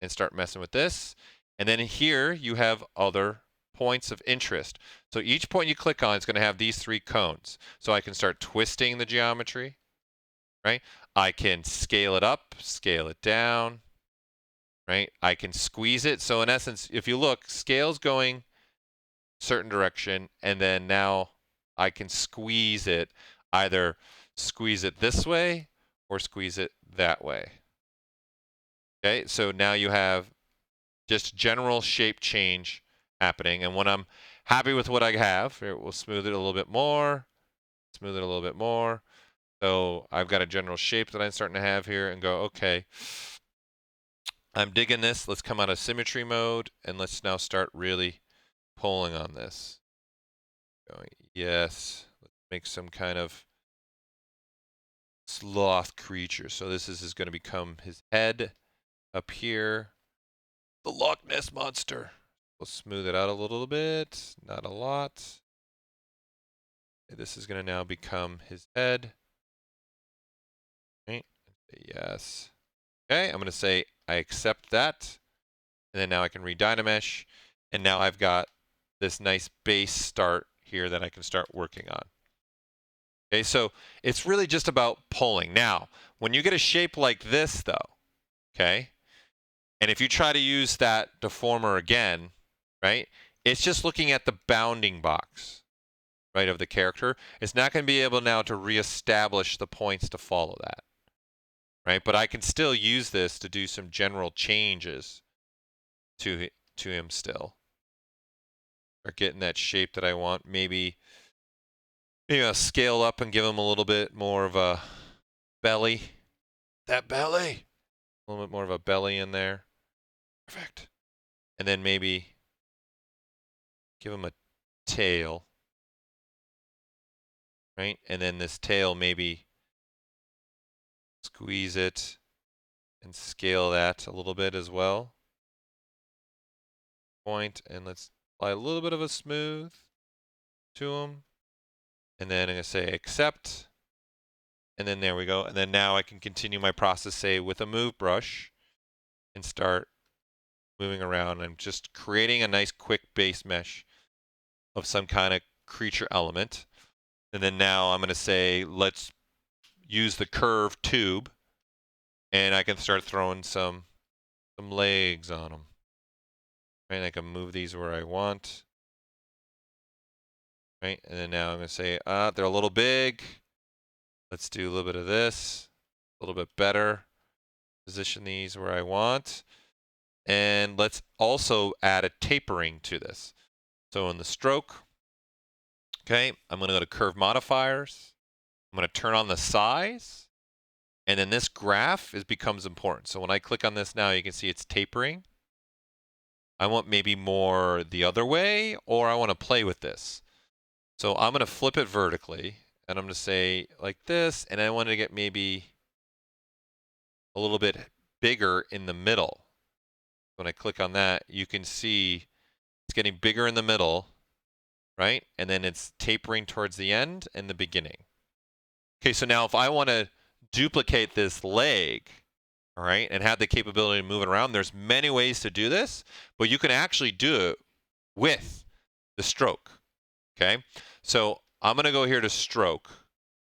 and start messing with this. And then here you have other points of interest. So each point you click on is going to have these 3 cones. So I can start twisting the geometry, right? I can scale it up, scale it down, right? I can squeeze it. So in essence, if you look, scale's going certain direction, and then now I can squeeze it, either squeeze it this way or squeeze it that way. Okay, so now you have just general shape change happening, and when I'm happy with what I have, here, we'll smooth it a little bit more, smooth it a little bit more. So I've got a general shape that I'm starting to have here and go, okay, I'm digging this. Let's come out of symmetry mode and let's now start really pulling on this. Going, yes, let's make some kind of sloth creature. So this is going to become his head up here. The Loch Ness Monster. We'll smooth it out a little bit, not a lot. This is going to now become his head. Okay. Yes. Okay, I'm going to say I accept that. And then now I can redynamesh. And now I've got this nice base start here that I can start working on. Okay, so it's really just about pulling. Now, when you get a shape like this, though, okay, and if you try to use that deformer again, right, it's just looking at the bounding box, right, of the character. It's not going to be able now to reestablish the points to follow that, right? But I can still use this to do some general changes to him still, or getting that shape that I want. Maybe scale up and give him a little bit more of a belly. That belly! A little bit more of a belly in there. Perfect. And then maybe give him a tail. Right? And then this tail, maybe squeeze it and scale that a little bit as well. Point, and let's apply a little bit of a smooth to him. And then I'm going to say accept. And then there we go. And then now I can continue my process, say, with a move brush and start moving around. I'm just creating a nice quick base mesh of some kind of creature element. And then now I'm going to say, let's use the curve tube, and I can start throwing some legs on them. Right, I can move these where I want. Right, and then now I'm going to say, they're a little big. Let's do a little bit of this, a little bit better. Position these where I want. And let's also add a tapering to this. So in the stroke, okay, I'm going to go to curve modifiers. I'm going to turn on the size. And then this graph becomes important. So when I click on this now, you can see it's tapering. I want maybe more the other way, or I want to play with this. So I'm going to flip it vertically, and I'm going to say like this, and I want to get maybe a little bit bigger in the middle. When I click on that, you can see it's getting bigger in the middle, right? And then it's tapering towards the end and the beginning. Okay, so now if I want to duplicate this leg, all right, and have the capability of moving around, there's many ways to do this, but you can actually do it with the stroke, okay? So I'm going to go here to stroke,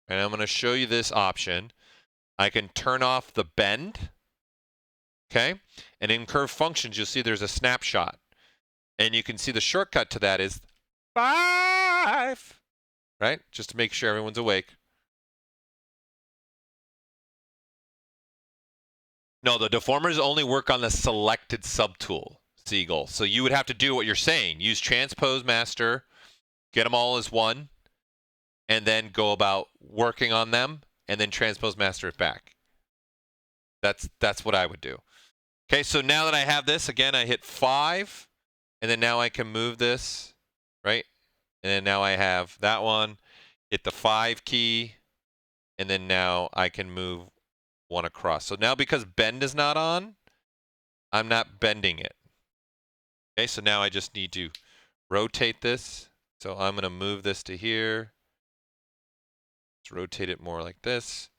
and I'm going to show you this option. I can turn off the bend, okay? And in curve functions, you'll see there's a snapshot. And you can see the shortcut to that is 5, right? Just to make sure everyone's awake. No, the deformers only work on the selected subtool, Seagull. So you would have to do what you're saying. Use transpose master, get them all as one, and then go about working on them, and then transpose master it back. That's what I would do. Okay, so now that I have this, again, I hit 5, and then now I can move this, right? And then now I have that one, hit the 5 key, and then now I can move one across. So now because bend is not on, I'm not bending it. Okay, so now I just need to rotate this. So I'm going to move this to here. Let's rotate it more like this.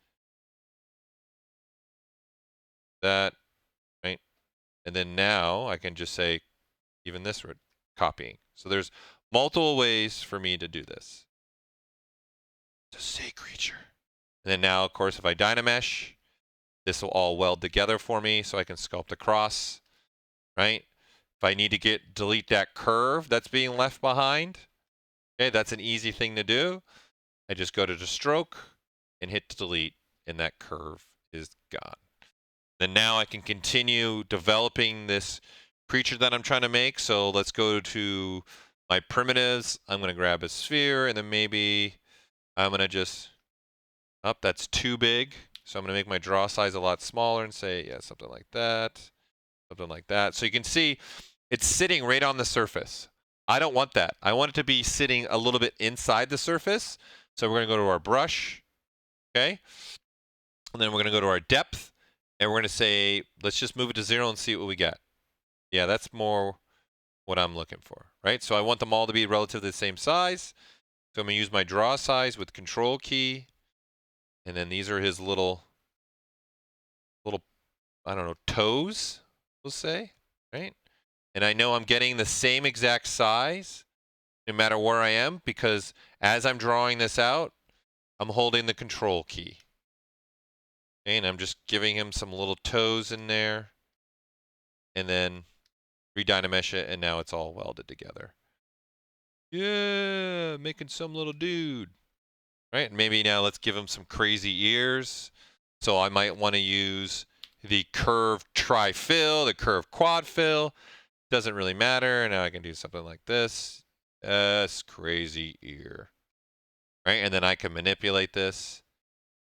That, right? And then now I can just say, even this copying. So there's multiple ways for me to do this. To say creature. And then now, of course, if I Dynamesh, this will all weld together for me so I can sculpt across, right? If I need to delete that curve that's being left behind, okay, that's an easy thing to do. I just go to the stroke and hit delete, and that curve is gone. Then now I can continue developing this creature that I'm trying to make. So let's go to my primitives. I'm going to grab a sphere, and then maybe I'm going to just, that's too big. So I'm going to make my draw size a lot smaller and say, yeah, something like that. Something like that. So you can see it's sitting right on the surface. I don't want that. I want it to be sitting a little bit inside the surface. So we're going to go to our brush, okay? And then we're going to go to our depth, and we're going to say, let's just move it to 0 and see what we get. Yeah, that's more what I'm looking for, right? So I want them all to be relatively the same size. So I'm going to use my draw size with control key. And then these are his little, I don't know, toes, we'll say, right? And I know I'm getting the same exact size no matter where I am, because as I'm drawing this out, I'm holding the control key. Okay, and I'm just giving him some little toes in there, and then redynamesh it, and now it's all welded together. Yeah, making some little dude. Right, maybe now let's give him some crazy ears. So I might want to use the curve tri-fill, the curve quad fill. Doesn't really matter. Now I can do something like this. Yes, crazy ear. Right, and then I can manipulate this.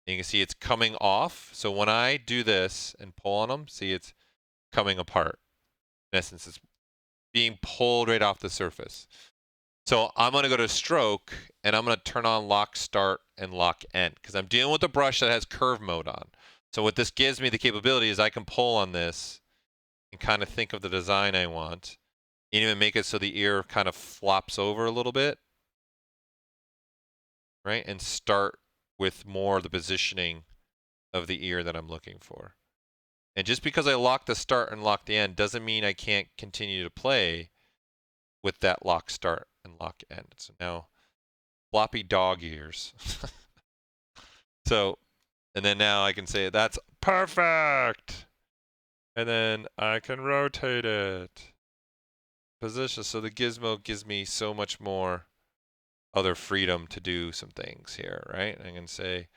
And you can see it's coming off. So when I do this and pull on them, see it's coming apart. In essence, it's being pulled right off the surface. So I'm going to go to stroke, and I'm going to turn on lock start and lock end, because I'm dealing with a brush that has curve mode on. So what this gives me the capability is I can pull on this and kind of think of the design I want, and even make it so the ear kind of flops over a little bit, right? And start with more of the positioning of the ear that I'm looking for. And just because I lock the start and lock the end doesn't mean I can't continue to play with that lock start and lock end. So now, floppy dog ears. So, and then now I can say that's perfect. And then I can rotate it. Position. So the gizmo gives me so much more other freedom to do some things here, right? I can say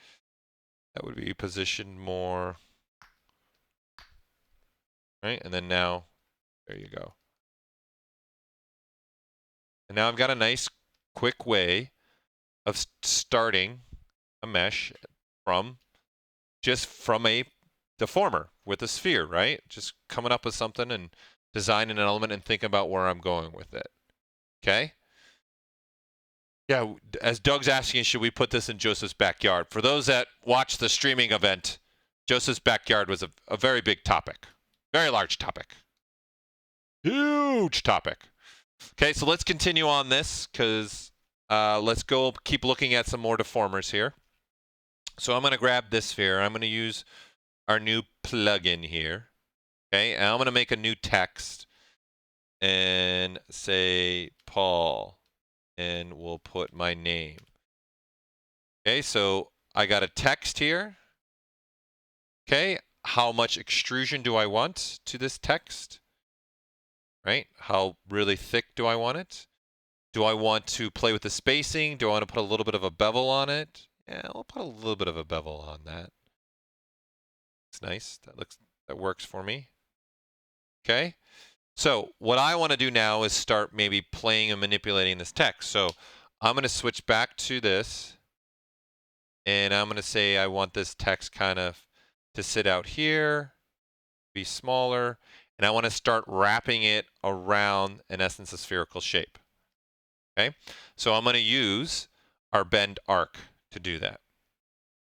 that would be positioned more, right? And then now, there you go. And now I've got a nice quick way of starting a mesh from a deformer with a sphere, right? Just coming up with something and designing an element and thinking about where I'm going with it. Okay? Yeah, as Doug's asking, should we put this in Joseph's backyard? For those that watched the streaming event, Joseph's backyard was a very big topic. Very large topic. Huge topic. Okay, so let's continue on this because let's go keep looking at some more deformers here. So I'm going to grab this sphere. I'm going to use our new plugin here. Okay, and I'm going to make a new text and say Paul. And we'll put my name. Okay, so I got a text here. Okay, how much extrusion do I want to this text? Right, how really thick do I want it? Do I want to play with the spacing? Do I want to put a little bit of a bevel on it? Yeah, we'll put a little bit of a bevel on that. It's nice. That works for me. Okay. So what I want to do now is start maybe playing and manipulating this text. So I'm going to switch back to this. And I'm going to say I want this text kind of to sit out here, be smaller. And I want to start wrapping it around, in essence, a spherical shape. Okay. So I'm going to use our bend arc to do that.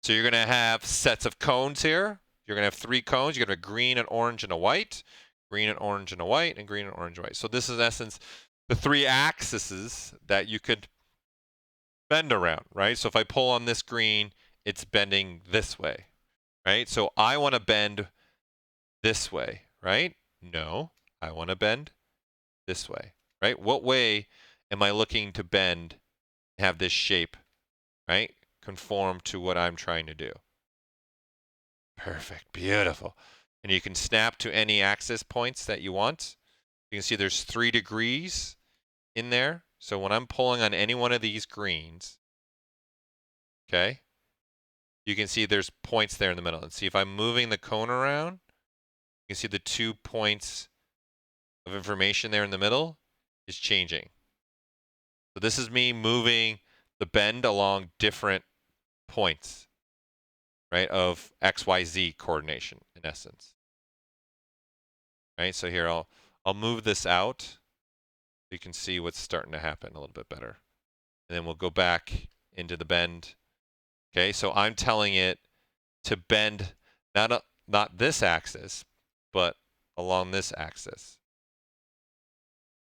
So you're going to have sets of cones here. You're going to have 3 cones. You're going to have a green, an orange, and a white. Green and orange and a white, and green and orange and white. So this is, in essence, the 3 axes that you could bend around, right? So if I pull on this green, it's bending this way, right? So I want to bend this way, right? No, I want to bend this way, right? What way am I looking to bend, have this shape, right? Conform to what I'm trying to do. Perfect, beautiful. And you can snap to any axis points that you want. You can see there's 3 degrees in there. So when I'm pulling on any one of these greens, okay, you can see there's points there in the middle. And see if I'm moving the cone around, you can see the 2 points of information there in the middle is changing. So this is me moving the bend along different points, right, of XYZ coordination in essence. Right, so here I'll move this out so you can see what's starting to happen a little bit better. And then we'll go back into the bend. Okay, so I'm telling it to bend not this axis, but along this axis.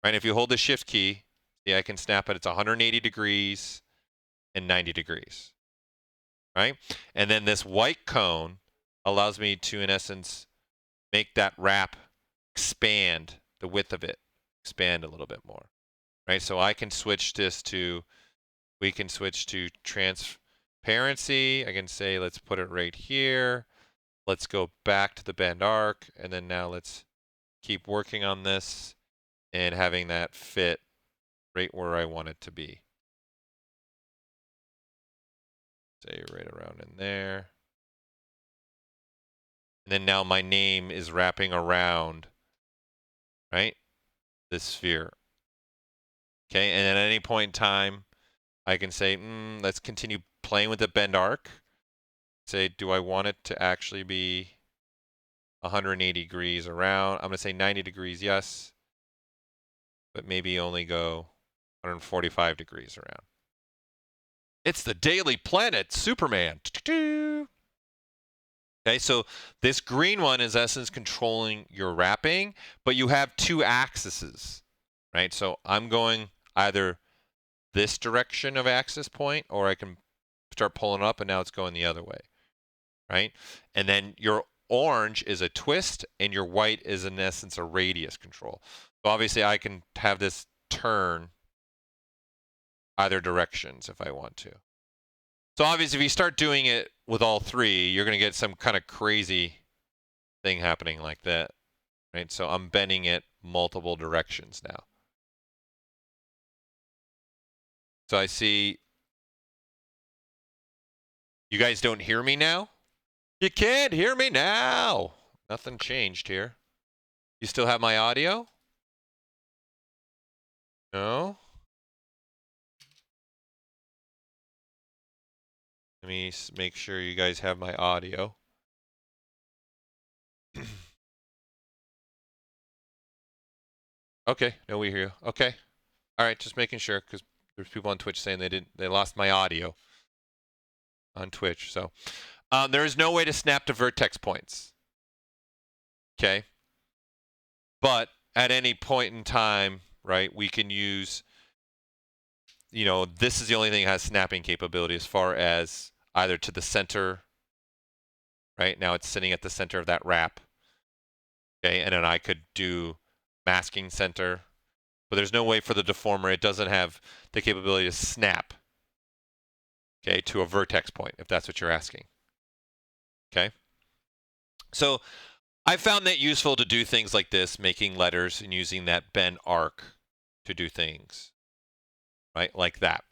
Right, if you hold the shift key, see I can snap it. It's 180 degrees and 90 degrees. Right, and then this white cone allows me to, in essence, make that wrap expand, the width of it expand a little bit more. Right, so I can switch this to, we can switch to transparency. I can say let's put it right here. Let's go back to the bend arc, and then now let's keep working on this and having that fit right where I want it to be. Say right around in there. And then now my name is wrapping around, right, this sphere. Okay, and at any point in time, I can say, let's continue playing with the bend arc. Say, do I want it to actually be 180 degrees around? I'm going to say 90 degrees, yes. But maybe only go 145 degrees around. It's the Daily Planet, Superman. Okay, so this green one is, in essence, controlling your wrapping, but you have 2 axes, right? So I'm going either this direction of axis point, or I can start pulling up, and now it's going the other way, right? And then your orange is a twist and your white is in essence a radius control. So obviously I can have this turn either directions if I want to. So obviously if you start doing it with all three, you're going to get some kind of crazy thing happening like that, right? So I'm bending it multiple directions now. So I see you guys don't hear me now? You can't hear me now. Nothing changed here. You still have my audio? No? Let me make sure you guys have my audio. Okay, no, we hear you. Okay. All right, just making sure because there's people on Twitch saying they lost my audio on Twitch. So there is no way to snap to vertex points. Okay. But at any point in time, right, we can use, you know, this is the only thing that has snapping capability as far as either to the center, right? Now it's sitting at the center of that wrap. Okay, and then I could do masking center, but there's no way for the deformer. It doesn't have the capability to snap, okay, to a vertex point, if that's what you're asking. Okay. So I found that useful to do things like this, making letters and using that bend arc to do things, right, like that.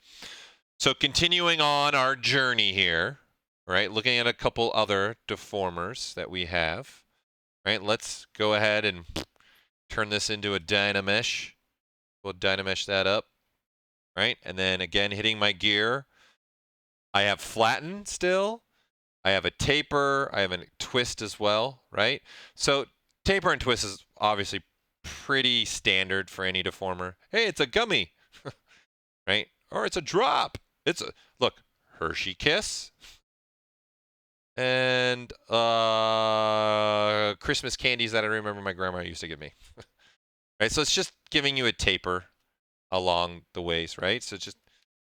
So continuing on our journey here, right, looking at a couple other deformers that we have, right, let's go ahead and turn this into a Dynamesh. We'll Dynamesh that up, right, and then again hitting my gear. I have flatten still. I have a taper, I have a twist as well, right? So taper and twist is obviously pretty standard for any deformer. Hey, it's a gummy, right? Or it's a drop. It's a, look, Hershey Kiss. And Christmas candies that I remember my grandma used to give me. Right, so it's just giving you a taper along the ways, right? So it's just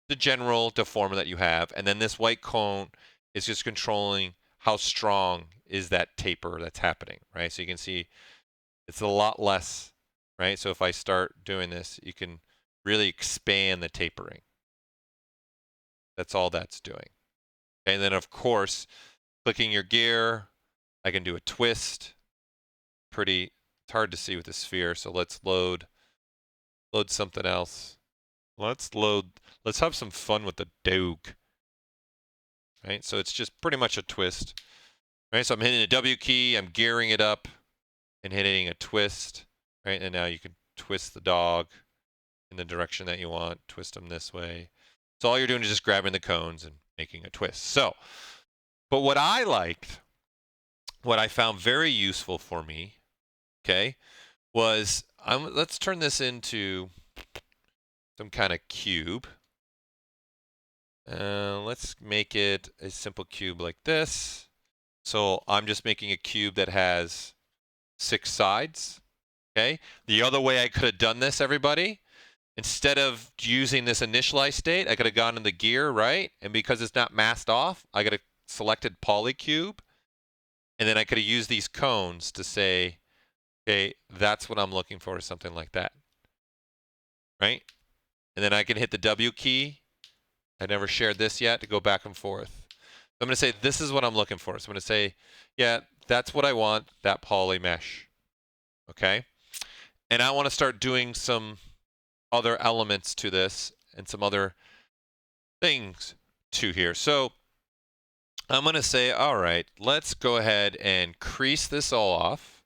the general deformer that you have. And then this white cone is just controlling how strong is that taper that's happening, right? So you can see it's a lot less, right? So if I start doing this, you can really expand the tapering. That's all that's doing. And then of course, clicking your gear, I can do a twist. It's hard to see with the sphere, so let's load something else. Let's have some fun with the dog. Right, so it's just pretty much a twist. Right, so I'm hitting the W key, I'm gearing it up and hitting a twist. Right, and now you can twist the dog in the direction that you want, twist them this way. So all you're doing is just grabbing the cones and making a twist. So, but what I liked, what I found very useful for me, okay, was let's turn this into some kind of cube. Let's make it a simple cube like this. So I'm just making a cube that has 6 sides. Okay. The other way I could have done this, everybody, instead of using this initialize state, I could have gone in the gear, right? And because it's not masked off, I could have selected polycube. And then I could have used these cones to say, okay, that's what I'm looking for, or something like that. Right? And then I can hit the W key. I never shared this yet to go back and forth. I'm going to say, this is what I'm looking for. So I'm going to say, yeah, that's what I want, that poly mesh. Okay? And I want to start doing some other elements to this and some other things to here. So I'm going to say, all right, let's go ahead and crease this all off.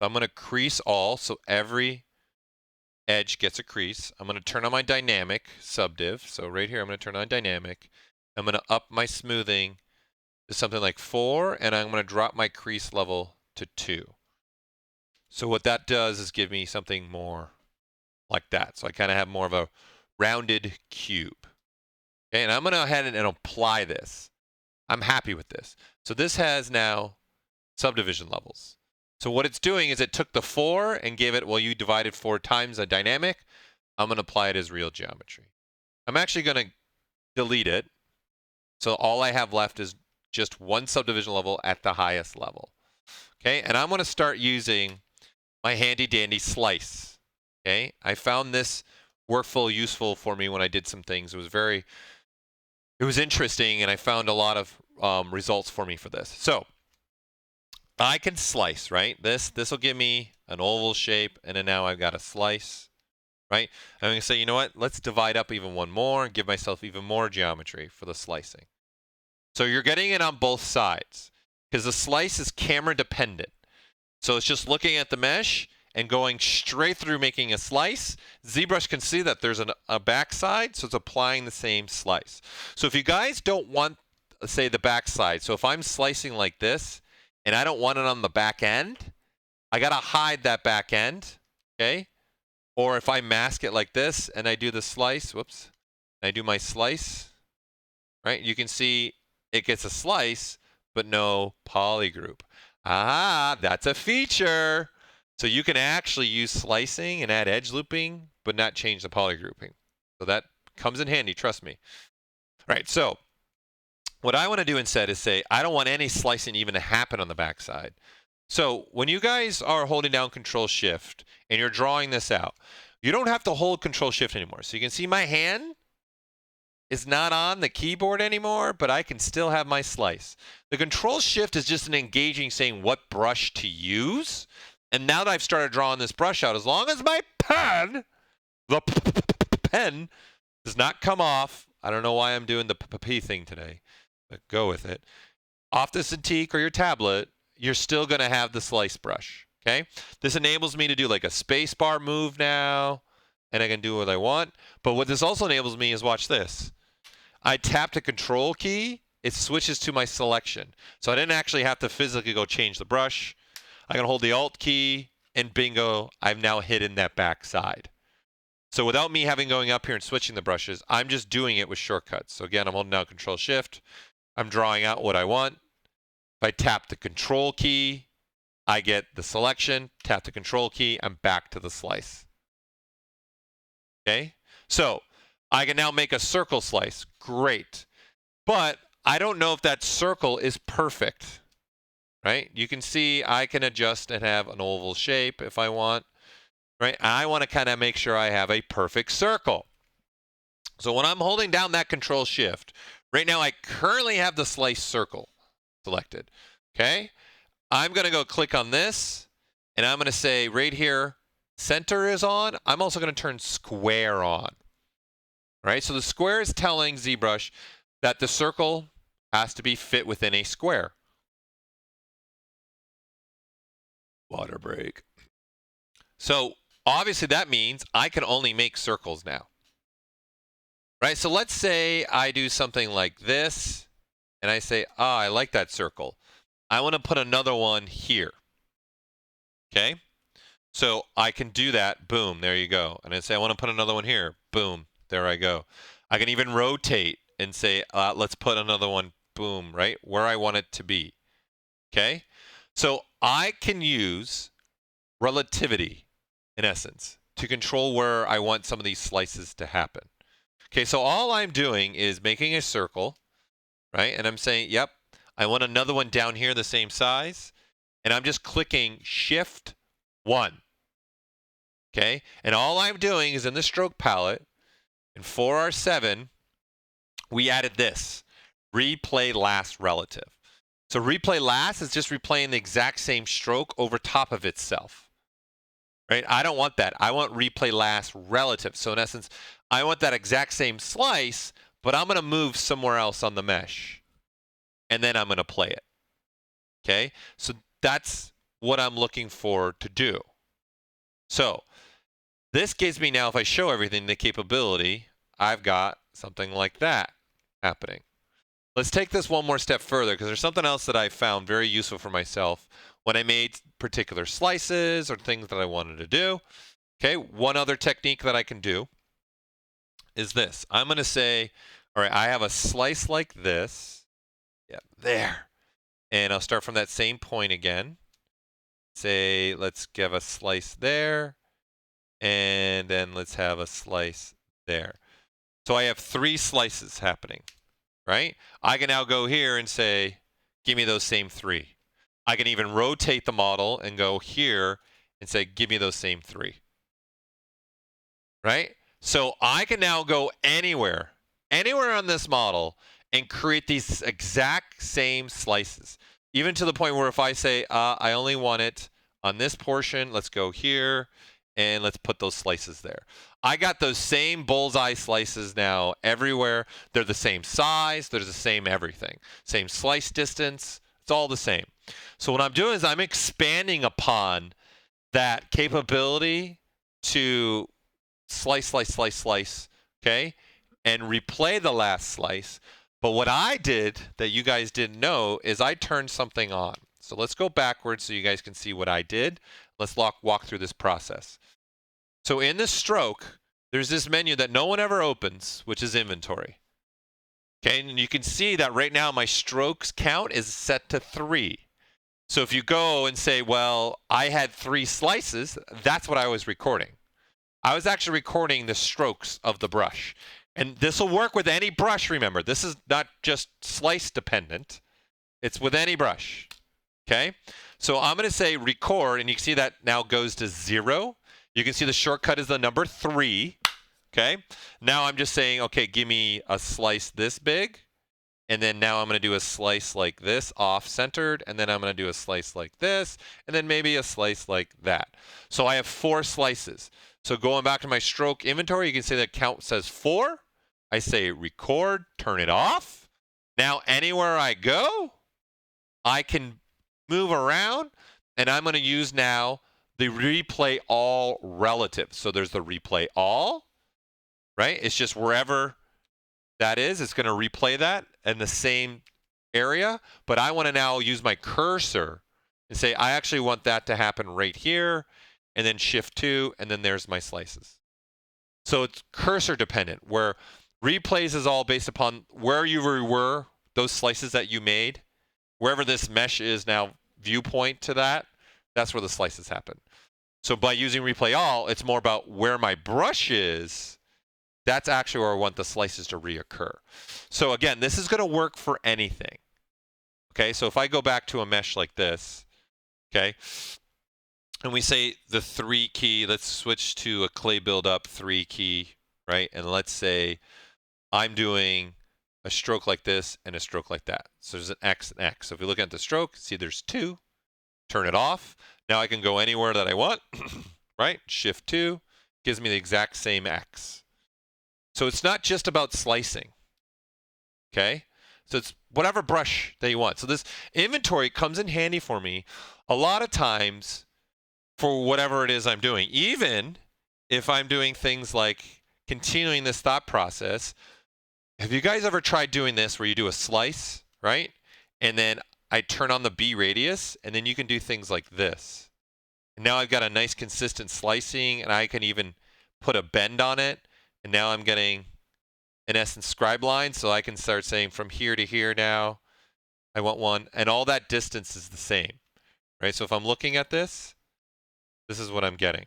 I'm going to crease all, so every edge gets a crease. I'm going to turn on my dynamic subdiv. So right here, I'm going to turn on dynamic. I'm going to up my smoothing to something like 4, and I'm going to drop my crease level to 2. So what that does is give me something more like that. So I kind of have more of a rounded cube. Okay, and I'm going to go ahead and apply this. I'm happy with this. So this has now subdivision levels. So what it's doing is it took the 4 and gave it, well, you divided 4 times a dynamic. I'm going to apply it as real geometry. I'm actually going to delete it. So all I have left is just one subdivision level at the highest level. Okay, and I'm going to start using my handy dandy slice. Okay, I found this workflow useful for me when I did some things. It was interesting, and I found a lot of results for me for this. So I can slice, right? This will give me an oval shape, and then now I've got a slice, right? I'm going to say, you know what? Let's divide up even one more and give myself even more geometry for the slicing. So you're getting it on both sides because the slice is camera dependent. So it's just looking at the mesh and going straight through making a slice. ZBrush can see that there's a backside, so it's applying the same slice. So if you guys don't want, say, the backside, so if I'm slicing like this and I don't want it on the back end, I gotta hide that back end, okay? Or if I mask it like this and I do the slice, whoops, and I do my slice, right? You can see it gets a slice, but no polygroup. Ah, that's a feature. So you can actually use slicing and add edge looping, but not change the polygrouping. So that comes in handy, trust me. All right, so what I want to do instead is say, I don't want any slicing even to happen on the backside. So when you guys are holding down Control-Shift and you're drawing this out, you don't have to hold Control-Shift anymore. So you can see my hand is not on the keyboard anymore, but I can still have my slice. The Control-Shift is just an engaging saying what brush to use. And now that I've started drawing this brush out, as long as my pen, the pen, does not come off, I don't know why I'm doing the P thing today, but go with it, off the Cintiq or your tablet, you're still going to have the slice brush, okay? This enables me to do like a spacebar move now, and I can do what I want. But what this also enables me is, watch this. I tap the Control key, it switches to my selection. So I didn't actually have to physically go change the brush. I can hold the Alt key, and bingo, I've now hidden that back side. So without me having going up here and switching the brushes, I'm just doing it with shortcuts. So again, I'm holding down Control-Shift. I'm drawing out what I want. If I tap the Control key, I get the selection. Tap the Control key, I'm back to the slice. Okay? So I can now make a circle slice. Great. But I don't know if that circle is perfect. Right? You can see I can adjust and have an oval shape if I want. Right? I want to kind of make sure I have a perfect circle. So when I'm holding down that Control-Shift, right now I currently have the slice circle selected. Okay? I'm going to go click on this, and I'm going to say right here, center is on. I'm also going to turn square on. Right? So the square is telling ZBrush that the circle has to be fit within a square. Water break. So obviously that means I can only make circles now. Right? So let's say I do something like this, and I say, I like that circle. I want to put another one here. Okay? So I can do that. Boom, there you go. And I say, I want to put another one here. Boom, there I go. I can even rotate and say, let's put another one, boom, right where I want it to be. Okay? So I can use relativity, in essence, to control where I want some of these slices to happen. Okay, so all I'm doing is making a circle, right? And I'm saying, yep, I want another one down here the same size. And I'm just clicking Shift 1. Okay, and all I'm doing is in the stroke palette, in 4R7, we added this, replay last relative. So replay last is just replaying the exact same stroke over top of itself. Right? I don't want that. I want replay last relative. So in essence, I want that exact same slice, but I'm going to move somewhere else on the mesh. And then I'm going to play it. Okay? So that's what I'm looking for to do. So this gives me now, if I show everything, the capability, I've got something like that happening. Let's take this one more step further, because there's something else that I found very useful for myself when I made particular slices or things that I wanted to do. Okay, one other technique that I can do is this. I'm going to say, all right, I have a slice like this. Yep, there. And I'll start from that same point again. Say, let's give a slice there. And then let's have a slice there. So I have 3 slices happening, right? I can now go here and say, give me those same 3. I can even rotate the model and go here and say, give me those same 3. Right? So I can now go anywhere on this model and create these exact same slices. Even to the point where if I say, I only want it on this portion, let's go here and let's put those slices there. I got those same bullseye slices now everywhere. They're the same size, they're the same everything. Same slice distance, it's all the same. So what I'm doing is I'm expanding upon that capability to slice, slice, slice, slice, okay, and replay the last slice. But what I did that you guys didn't know is I turned something on. So let's go backwards so you guys can see what I did. Let's walk through this process. So in the stroke, there's this menu that no one ever opens, which is inventory. Okay, and you can see that right now my strokes count is set to 3. So if you go and say, well, I had 3 slices, that's what I was recording. I was actually recording the strokes of the brush. And this will work with any brush, remember. This is not just slice dependent. It's with any brush. Okay? So I'm going to say record, and you can see that now goes to 0. You can see the shortcut is the number 3. Okay? Now I'm just saying, okay, give me a slice this big. And then now I'm going to do a slice like this, off-centered. And then I'm going to do a slice like this. And then maybe a slice like that. So I have 4 slices. So going back to my stroke inventory, you can see that count says 4. I say record, turn it off. Now anywhere I go, I can move around, and I'm going to use now the replay all relative. So there's the replay all, right? It's just wherever that is, it's going to replay that in the same area. But I want to now use my cursor and say, I actually want that to happen right here. And then shift 2, and then there's my slices. So it's cursor dependent, where replays is all based upon where you were, those slices that you made. Wherever this mesh is now viewpoint to that, that's where the slices happen. So by using replay all, it's more about where my brush is. That's actually where I want the slices to reoccur. So again, this is going to work for anything. Okay, so if I go back to a mesh like this, okay, and we say the 3 key, let's switch to a clay build-up 3 key, right? And let's say I'm doing a stroke like this and a stroke like that. So there's an X and X. So if you look at the stroke, see there's 2. Turn it off. Now I can go anywhere that I want, right? Shift 2 gives me the exact same X. So it's not just about slicing, okay? So it's whatever brush that you want. So this inventory comes in handy for me a lot of times for whatever it is I'm doing. Even if I'm doing things like continuing this thought process. Have you guys ever tried doing this where you do a slice, right? And then I turn on the B radius, and then you can do things like this. And now I've got a nice consistent slicing, and I can even put a bend on it. And now I'm getting, in essence, scribe line, so I can start saying from here to here now, I want one. And all that distance is the same, right? So if I'm looking at this, this is what I'm getting,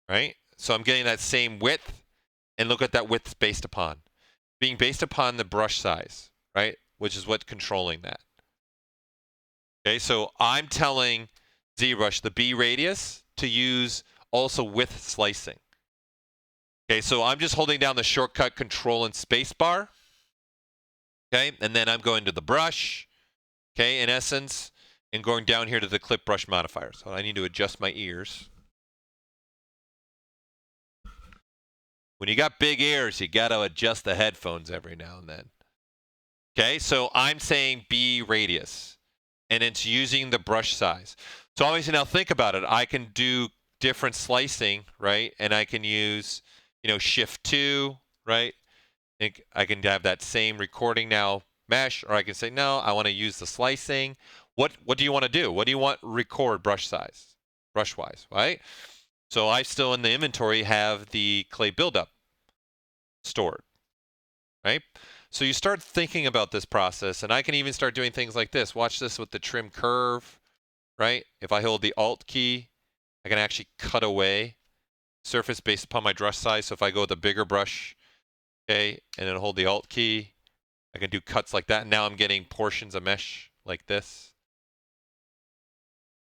right? So I'm getting that same width, and look at that width based upon. Being based upon the brush size, right? Which is what's controlling that. Okay, so I'm telling ZBrush, the B radius, to use also width slicing. Okay, so I'm just holding down the shortcut Control and Space bar. Okay, and then I'm going to the brush, okay, in essence, and going down here to the clip brush modifier. So I need to adjust my ears. When you got big ears, you got to adjust the headphones every now and then. Okay, so I'm saying B radius, and it's using the brush size. So obviously now think about it. I can do different slicing, right? And I can use, Shift 2, right? I can have that same recording now mesh, or I can say, no, I want to use the slicing. What do you want to do? What do you want record brush size, brush-wise, right? So I still in the inventory have the clay buildup stored, right? So you start thinking about this process, and I can even start doing things like this. Watch this with the trim curve, right? If I hold the Alt key, I can actually cut away surface based upon my brush size. So if I go with a bigger brush, okay, and then hold the Alt key, I can do cuts like that. And now I'm getting portions of mesh like this.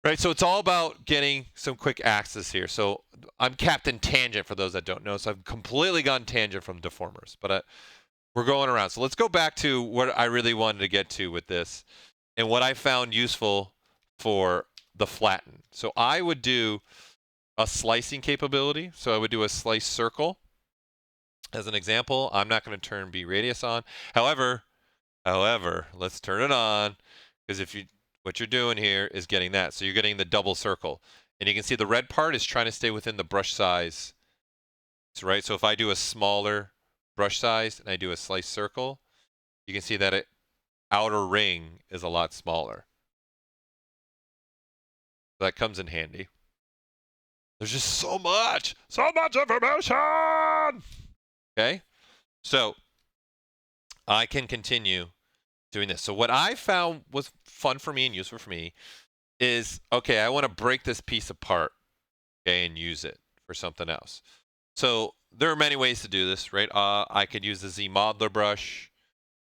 Right, so it's all about getting some quick access here. So I'm Captain Tangent for those that don't know. So I've completely gone tangent from Deformers, but we're going around. So let's go back to what I really wanted to get to with this and what I found useful for the flatten. So I would do a slicing capability. So I would do a slice circle. As an example, I'm not going to turn B radius on. However, let's turn it on, because what you're doing here is getting that. So you're getting the double circle. And you can see the red part is trying to stay within the brush size. Right? So if I do a smaller brush size and I do a slice circle, you can see that outer ring is a lot smaller. So that comes in handy. There's just so much information! Okay? So I can continue doing this. So what I found was fun for me and useful for me is, okay, I want to break this piece apart, okay, and use it for something else. So there are many ways to do this, right? I could use the ZModeler brush.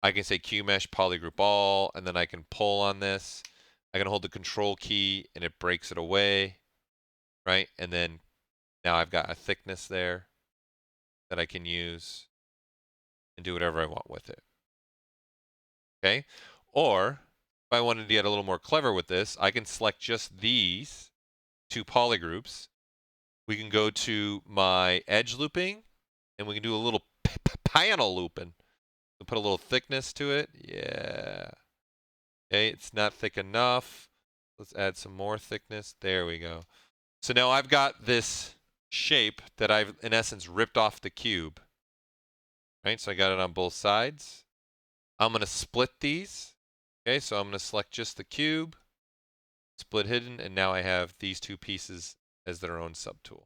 I can say QMesh polygroup all, and then I can pull on this. I can hold the control key and it breaks it away, right? And then now I've got a thickness there that I can use and do whatever I want with it. Okay? Or if I wanted to get a little more clever with this, I can select just these two polygroups. We can go to my edge looping and we can do a little panel looping. We'll put a little thickness to it. Yeah. Okay, it's not thick enough. Let's add some more thickness. There we go. So now I've got this shape that I've, in essence, ripped off the cube. Right, so I got it on both sides. I'm going to split these. Okay, so I'm going to select just the cube, split hidden, and now I have these two pieces as their own subtool.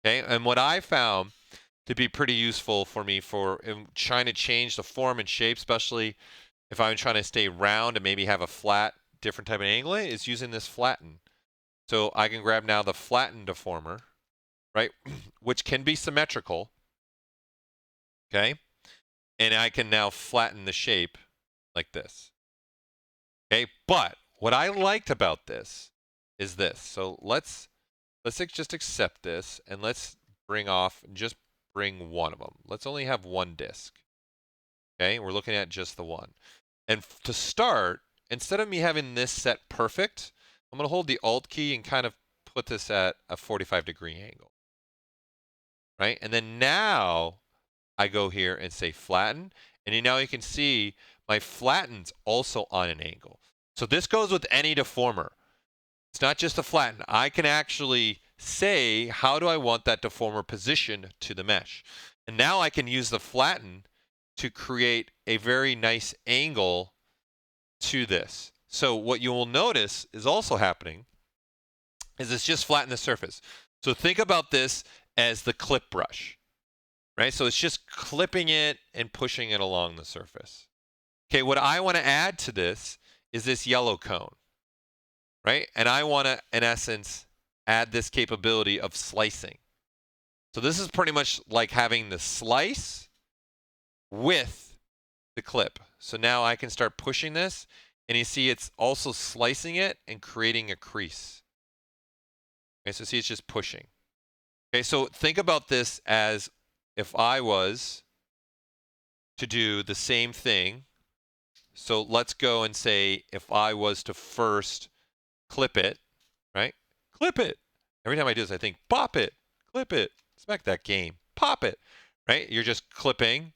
Okay, and what I found to be pretty useful for me for trying to change the form and shape, especially if I'm trying to stay round and maybe have a flat, different type of angle, is using this flatten. So I can grab now the flatten deformer, right, which can be symmetrical, okay, and I can now flatten the shape like this. Okay, but what I liked about this is this. So let's just accept this and let's just bring one of them. Let's only have one disk. Okay, we're looking at just the one. And to start, instead of me having this set perfect, I'm going to hold the Alt key and kind of put this at a 45-degree angle. Right? And then now I go here and say flatten. And now you can see my flatten's also on an angle. So this goes with any deformer. It's not just a flatten. I can actually say, how do I want that deformer positioned to the mesh? And now I can use the flatten to create a very nice angle to this. So what you will notice is also happening is it's just flatten the surface. So think about this as the clip brush, right? So it's just clipping it and pushing it along the surface. Okay, what I want to add to this is this yellow cone, right? And I want to, in essence, add this capability of slicing. So this is pretty much like having the slice with the clip. So now I can start pushing this, and you see it's also slicing it and creating a crease. Okay, so see it's just pushing. Okay, so think about this as if I was to do the same thing. So let's go and say if I was to first clip it, right? Clip it. Every time I do this, I think, pop it, clip it. Smack that game, pop it, right? You're just clipping.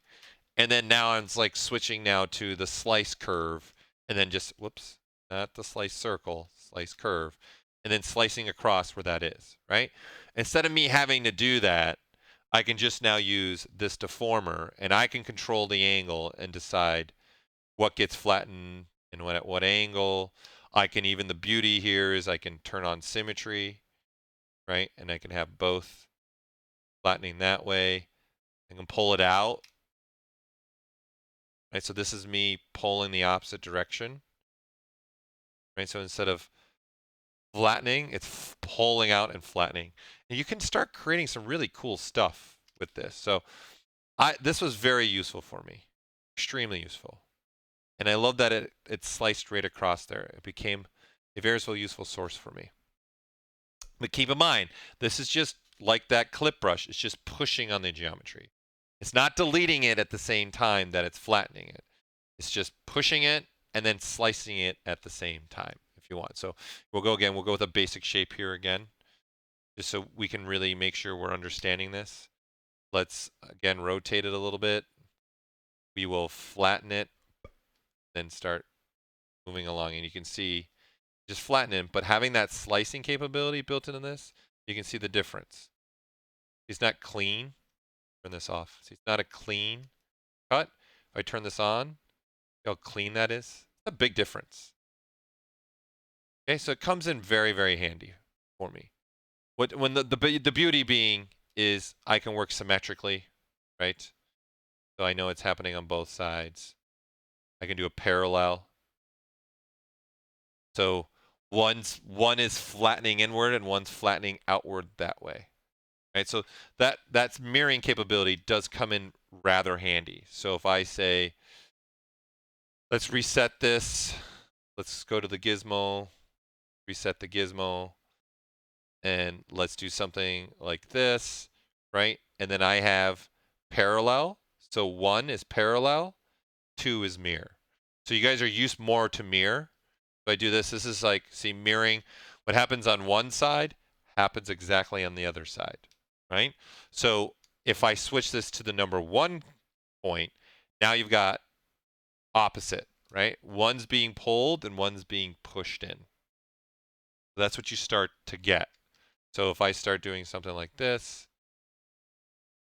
And then now it's like switching now to the slice curve. And then just, whoops, not the slice circle, slice curve. And then slicing across where that is, right? Instead of me having to do that, I can just now use this deformer. And I can control the angle and decide what gets flattened and at what angle. I can even, the beauty here is I can turn on symmetry, right? And I can have both flattening that way. I can pull it out. Right, so this is me pulling the opposite direction. Right, so instead of flattening, it's pulling out and flattening. And you can start creating some really cool stuff with this. So this was very useful for me, extremely useful. And I love that it sliced right across there. It became a very useful source for me. But keep in mind, this is just like that clip brush. It's just pushing on the geometry. It's not deleting it at the same time that it's flattening it. It's just pushing it and then slicing it at the same time if you want. So we'll go again. We'll go with a basic shape here again, just so we can really make sure we're understanding this. Let's, again, rotate it a little bit. We will flatten it, then start moving along. And you can see, just flatten it, but having that slicing capability built into this, you can see the difference. It's not clean. Turn this off. See, it's not a clean cut. If I turn this on, see how clean that is? It's a big difference. Okay, so it comes in very, very handy for me. When the beauty being is I can work symmetrically, right? So I know it's happening on both sides. I can do a parallel. So one is flattening inward and one's flattening outward that way. Right? So that's mirroring capability does come in rather handy. So if I say, let's reset this, let's go to the gizmo, reset the gizmo, and let's do something like this, right? And then I have parallel. So 1 is parallel, 2 is mirror. So you guys are used more to mirror. If I do this, this is like, see, mirroring. What happens on one side happens exactly on the other side, right? So if I switch this to the number 1 point, now you've got opposite, right? One's being pulled and one's being pushed in. That's what you start to get. So if I start doing something like this,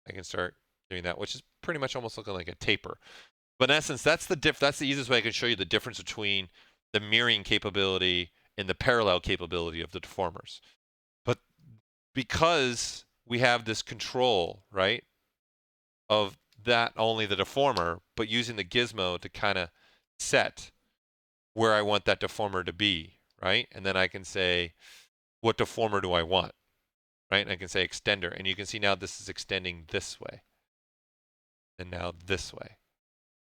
I can start doing that, which is pretty much almost looking like a taper. But in essence, that's the easiest way I can show you the difference between the mirroring capability and the parallel capability of the deformers. But because we have this control, right, of not only the deformer, but using the gizmo to kind of set where I want that deformer to be, right? And then I can say, what deformer do I want, right? And I can say extender. And you can see now this is extending this way. And now this way.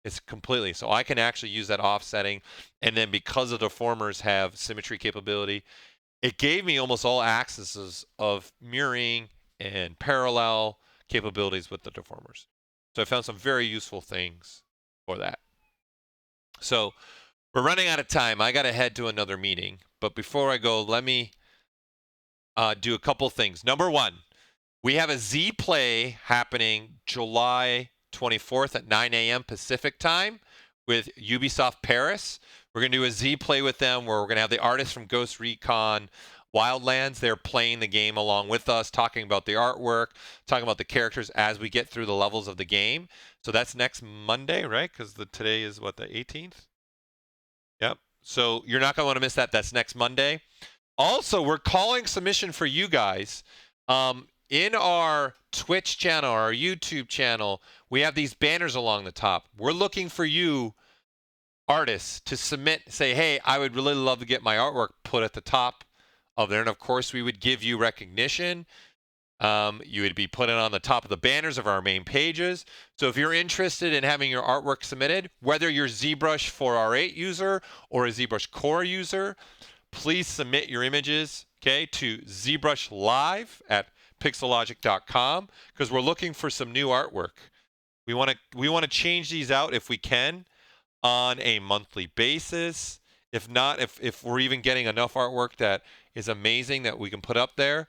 It's completely. So I can actually use that offsetting. And then because the deformers have symmetry capability, it gave me almost all axes of mirroring and parallel capabilities with the deformers. So I found some very useful things for that. So we're running out of time. I got to head to another meeting. But before I go, let me do a couple things. Number 1, we have a Z Play happening July 24th at 9 a.m. Pacific time with Ubisoft Paris. We're going to do a Z Play with them where we're going to have the artists from Ghost Recon Wildlands. They're playing the game along with us, talking about the artwork, talking about the characters as we get through the levels of the game. So that's next Monday, right? Because today is what, the 18th? Yep. So you're not going to want to miss that. That's next Monday. Also, we're calling submission for you guys. In our Twitch channel, our YouTube channel, we have these banners along the top. We're looking for you, artists, to submit, say, hey, I would really love to get my artwork put at the top of there. And of course, we would give you recognition. You would be put it on the top of the banners of our main pages. So if you're interested in having your artwork submitted, whether you're ZBrush 4R8 user or a ZBrush Core user, please submit your images, okay, to ZBrush Live at pixelogic.com because we're looking for some new artwork. We want to change these out if we can on a monthly basis. If not, if we're even getting enough artwork that is amazing that we can put up there,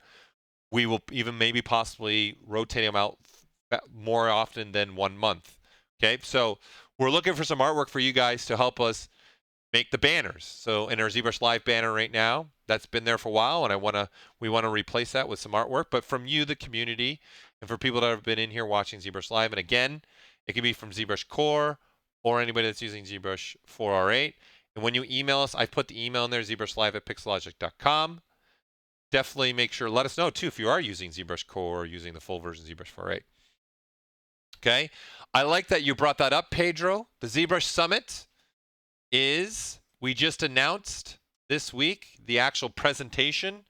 we will even maybe possibly rotate them out more often than 1 month. Okay, so we're looking for some artwork for you guys to help us make the banners. So in our ZBrush Live banner right now, that's been there for a while, and we want to replace that with some artwork. But from you, the community, and for people that have been in here watching ZBrush Live, and again, it can be from ZBrush Core or anybody that's using ZBrush 4R8. And when you email us, I've put the email in there, zbrushlive@pixelogic.com. Definitely make sure, let us know too if you are using ZBrush Core or using the full version ZBrush 4.8. Okay, I like that you brought that up, Pedro. The ZBrush Summit we just announced this week the actual presentation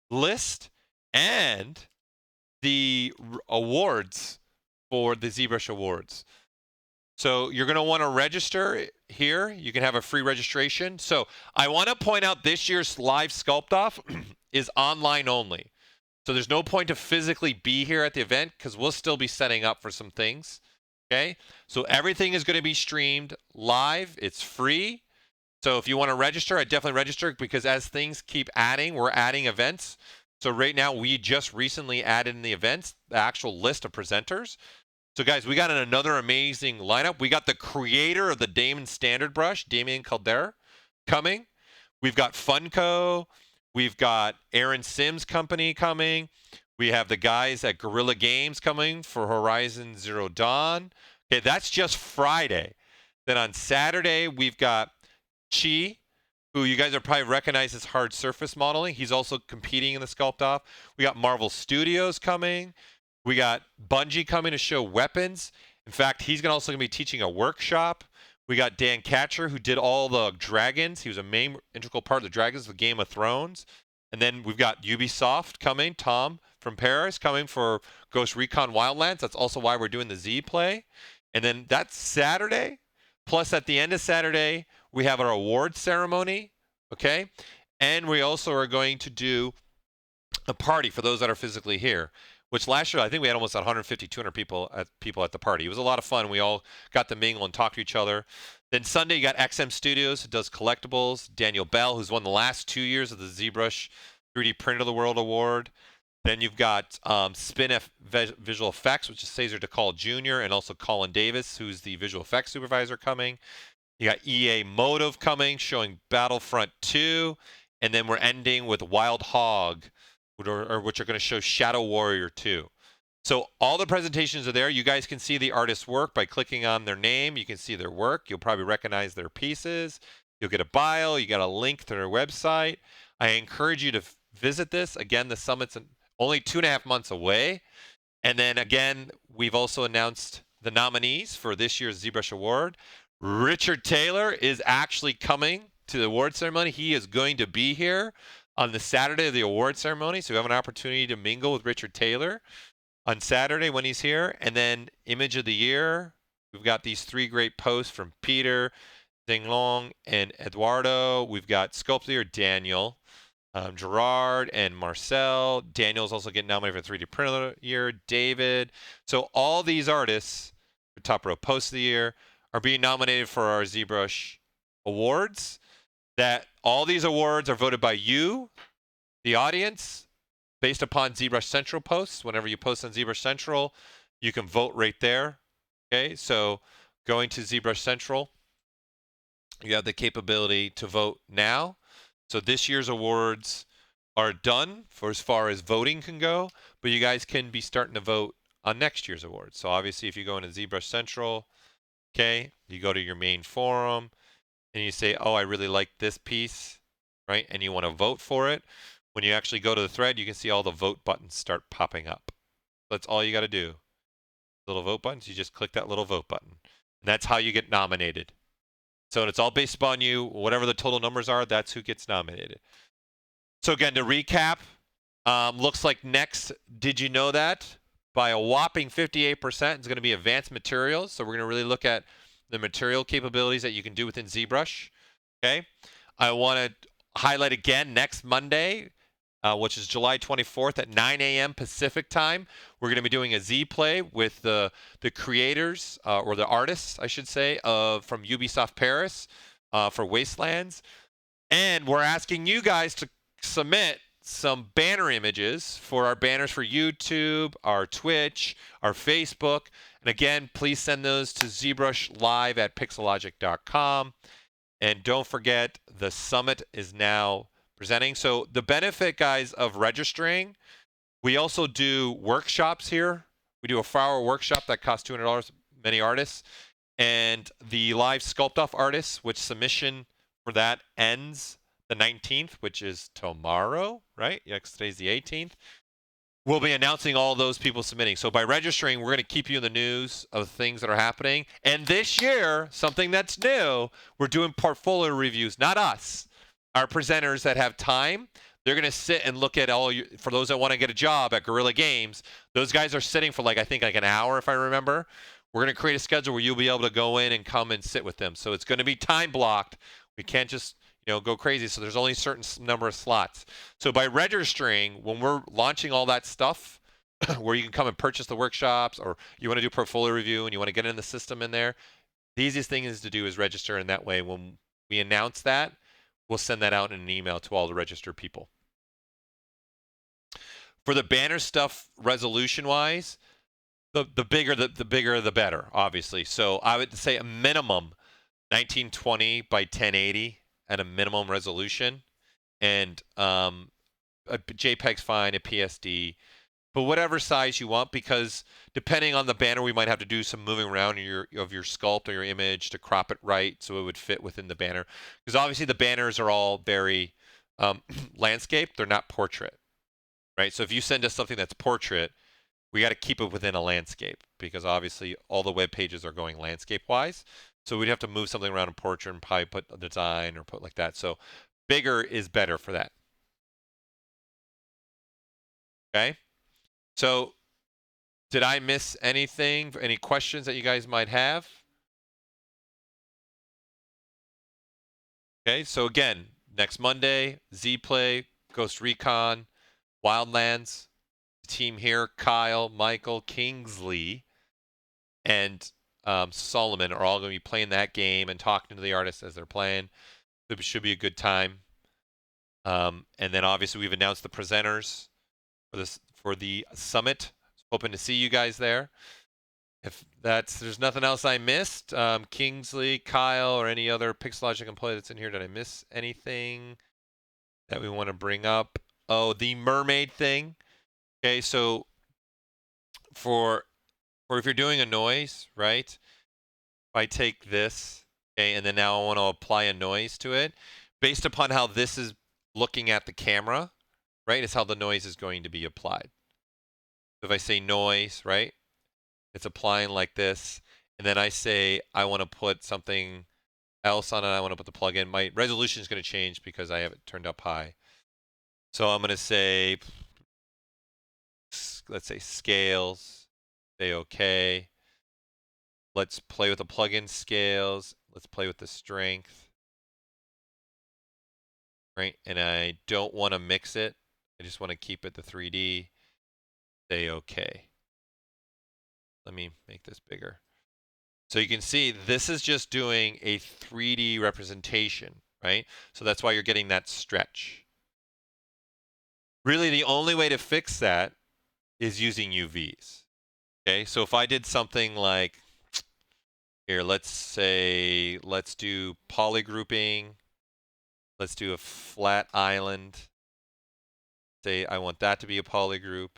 list and the awards for the ZBrush Awards. So you're going to want to register here. You can have a free registration. So I want to point out this year's live Sculpt Off is online only. So there's no point to physically be here at the event because we'll still be setting up for some things. Okay. So everything is going to be streamed live. It's free. So if you want to register, I definitely register because as things keep adding, we're adding events. So right now we just recently added in the events, the actual list of presenters. So guys, we got another amazing lineup. We got the creator of the Damon Standard Brush, Damien Calder, coming. We've got Funko. We've got Aaron Sims Company coming. We have the guys at Guerrilla Games coming for Horizon Zero Dawn. Okay, that's just Friday. Then on Saturday, we've got Chi, who you guys are probably recognize as hard surface modeling. He's also competing in the Sculpt Off. We got Marvel Studios coming. We got Bungie coming to show weapons. In fact, he's also going to be teaching a workshop. We got Dan Catcher, who did all the dragons. He was a main integral part of the dragons of Game of Thrones. And then we've got Ubisoft coming, Tom from Paris coming for Ghost Recon Wildlands. That's also why we're doing the Z play. And then that's Saturday. Plus, at the end of Saturday, we have our award ceremony, okay? And we also are going to do a party for those that are physically here, which last year I think we had almost 150, 200 people at the party. It was a lot of fun. We all got to mingle and talk to each other. Then Sunday, you got XM Studios, who does collectibles. Daniel Bell, who's won the last 2 years of the ZBrush 3D Print of the World Award. Then you've got Spin-F Visual Effects, which is Cesar DeCall Jr., and also Colin Davis, who's the visual effects supervisor coming. You got EA Motive coming, showing Battlefront 2. And then we're ending with Wild Hog, which are going to show Shadow Warrior 2. So all the presentations are there. You guys can see the artist's work by clicking on their name. You can see their work. You'll probably recognize their pieces. You'll get a bio. You got a link to their website. I encourage you to visit this. Again, the summit's only 2.5 months away. And then again, we've also announced the nominees for this year's ZBrush Award. Richard Taylor is actually coming to the award ceremony. He is going to be here on the Saturday of the award ceremony. So we have an opportunity to mingle with Richard Taylor on Saturday when he's here. And then Image of the Year, we've got these 3 great posts from Peter, Dinglong, and Eduardo. We've got Sculpt of the Year, Daniel, Gerard, and Marcel. Daniel's also getting nominated for 3D Print of the Year, David. So all these artists, for Top Row Post of the Year, are being nominated for our ZBrush awards. That all these awards are voted by you, the audience, based upon ZBrush Central posts. Whenever you post on ZBrush Central, you can vote right there. Okay, so going to ZBrush Central, you have the capability to vote now. So this year's awards are done for as far as voting can go, but you guys can be starting to vote on next year's awards. So obviously, if you go into ZBrush Central, okay, you go to your main forum, and you say, oh, I really like this piece, right? And you want to vote for it. When you actually go to the thread, you can see all the vote buttons start popping up. That's all you got to do. Little vote buttons, you just click that little vote button. And that's how you get nominated. So it's all based upon you. Whatever the total numbers are, that's who gets nominated. So again, to recap, looks like next, did you know that? By a whopping 58%, it's going to be advanced materials. So we're going to really look at the material capabilities that you can do within ZBrush. Okay, I want to highlight again next Monday, which is July 24th at 9 a.m. Pacific time. We're going to be doing a Z play with the creators or the artists, I should say, from Ubisoft Paris for Wastelands, and we're asking you guys to submit some banner images for our banners for YouTube, our Twitch, our Facebook. And again, please send those to zbrushlive@pixelogic.com. And don't forget, the summit is now presenting. So the benefit, guys, of registering, we also do workshops here. We do a 4-hour workshop that costs $200, many artists. And the live Sculpt Off artists, which submission for that ends the 19th, which is tomorrow, right? Yes, today's the 18th. We'll be announcing all those people submitting. So by registering, we're going to keep you in the news of things that are happening. And this year, something that's new, we're doing portfolio reviews, not us. Our presenters that have time, they're going to sit and look at all you, for those that want to get a job at Guerrilla Games, those guys are sitting for I think an hour, if I remember. we're going to create a schedule where you'll be able to go in and come and sit with them. So it's going to be time blocked. We can't just go crazy. So there's only a certain number of slots. So by registering, when we're launching all that stuff, where you can come and purchase the workshops, or you want to do portfolio review and you want to get in the system in there, the easiest thing is to do is register. And that way, when we announce that, we'll send that out in an email to all the registered people. For the banner stuff, resolution-wise, the bigger the better, obviously. So I would say a minimum 1920 by 1080 at a minimum resolution, and a JPEG's fine, a PSD, but whatever size you want, because depending on the banner, we might have to do some moving around of your sculpt or your image to crop it right so it would fit within the banner. Because obviously the banners are all very landscape; they're not portrait, right? So if you send us something that's portrait, we got to keep it within a landscape, because obviously all the web pages are going landscape-wise. So we'd have to move something around in portrait and probably put a design or put like that. So bigger is better for that. Okay. So did I miss anything? Any questions that you guys might have? Okay. So again, next Monday, Z-Play, Ghost Recon, Wildlands, team here, Kyle, Michael, Kingsley, and Solomon are all going to be playing that game and talking to the artists as they're playing. So it should be a good time. And then obviously we've announced the presenters for the summit. Hoping to see you guys there. If there's nothing else I missed, Kingsley, Kyle, or any other Pixologic employee that's in here, did I miss anything that we want to bring up? Oh, the mermaid thing. Okay, so for if you're doing a noise, right? If I take this, okay, and then now I want to apply a noise to it, based upon how this is looking at the camera, right, is how the noise is going to be applied. So if I say noise, right, it's applying like this, and then I say I want to put something else on it, I want to put the plugin. My resolution is going to change because I have it turned up high. So I'm going to say, let's say scales, say okay. Let's play with the plugin scales. Let's play with the strength. Right, and I don't want to mix it. I just want to keep it the 3D. Say okay. Let me make this bigger. So you can see this is just doing a 3D representation, right? So that's why you're getting that stretch. Really, the only way to fix that is using UVs. Okay, so if I did something like, here, let's do polygrouping. Let's do a flat island. Say I want that to be a polygroup.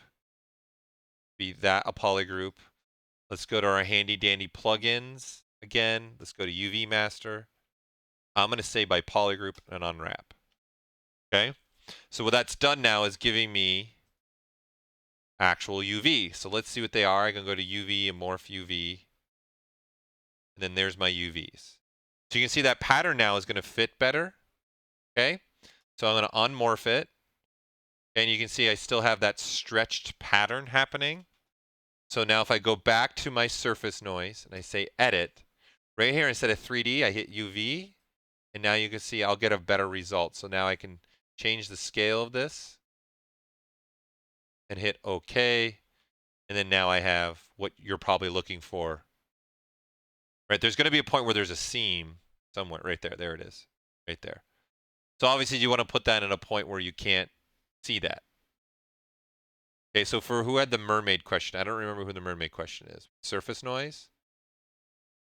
Be that a polygroup. Let's go to our handy dandy plugins again. Let's go to UV Master. I'm going to say by polygroup and unwrap. Okay, so what that's done now is giving me actual UV. So let's see what they are. I can go to UV and morph UV. And then there's my UVs. So you can see that pattern now is going to fit better. Okay, so I'm going to unmorph it. And you can see I still have that stretched pattern happening. So now if I go back to my surface noise and I say edit, right here instead of 3D, I hit UV. And now you can see I'll get a better result. So now I can change the scale of this and hit OK. And then now I have what you're probably looking for. Right, there's going to be a point where there's a seam somewhere. Right there. There it is. Right there. So obviously you want to put that in a point where you can't see that. Okay, so for who had the mermaid question, I don't remember who the mermaid question is. Surface noise?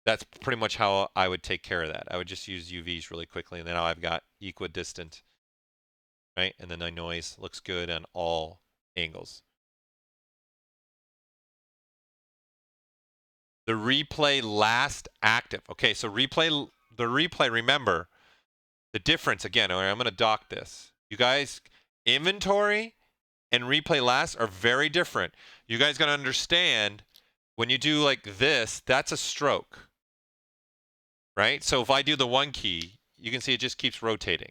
That's pretty much how I would take care of that. I would just use UVs really quickly, and then now I've got equidistant, right? And then the noise looks good on all angles. The replay last active. Okay, so the replay, remember, the difference, again, I'm going to dock this. You guys, inventory and replay last are very different. You guys got to understand, when you do like this, that's a stroke, right? So if I do the 1 key, you can see it just keeps rotating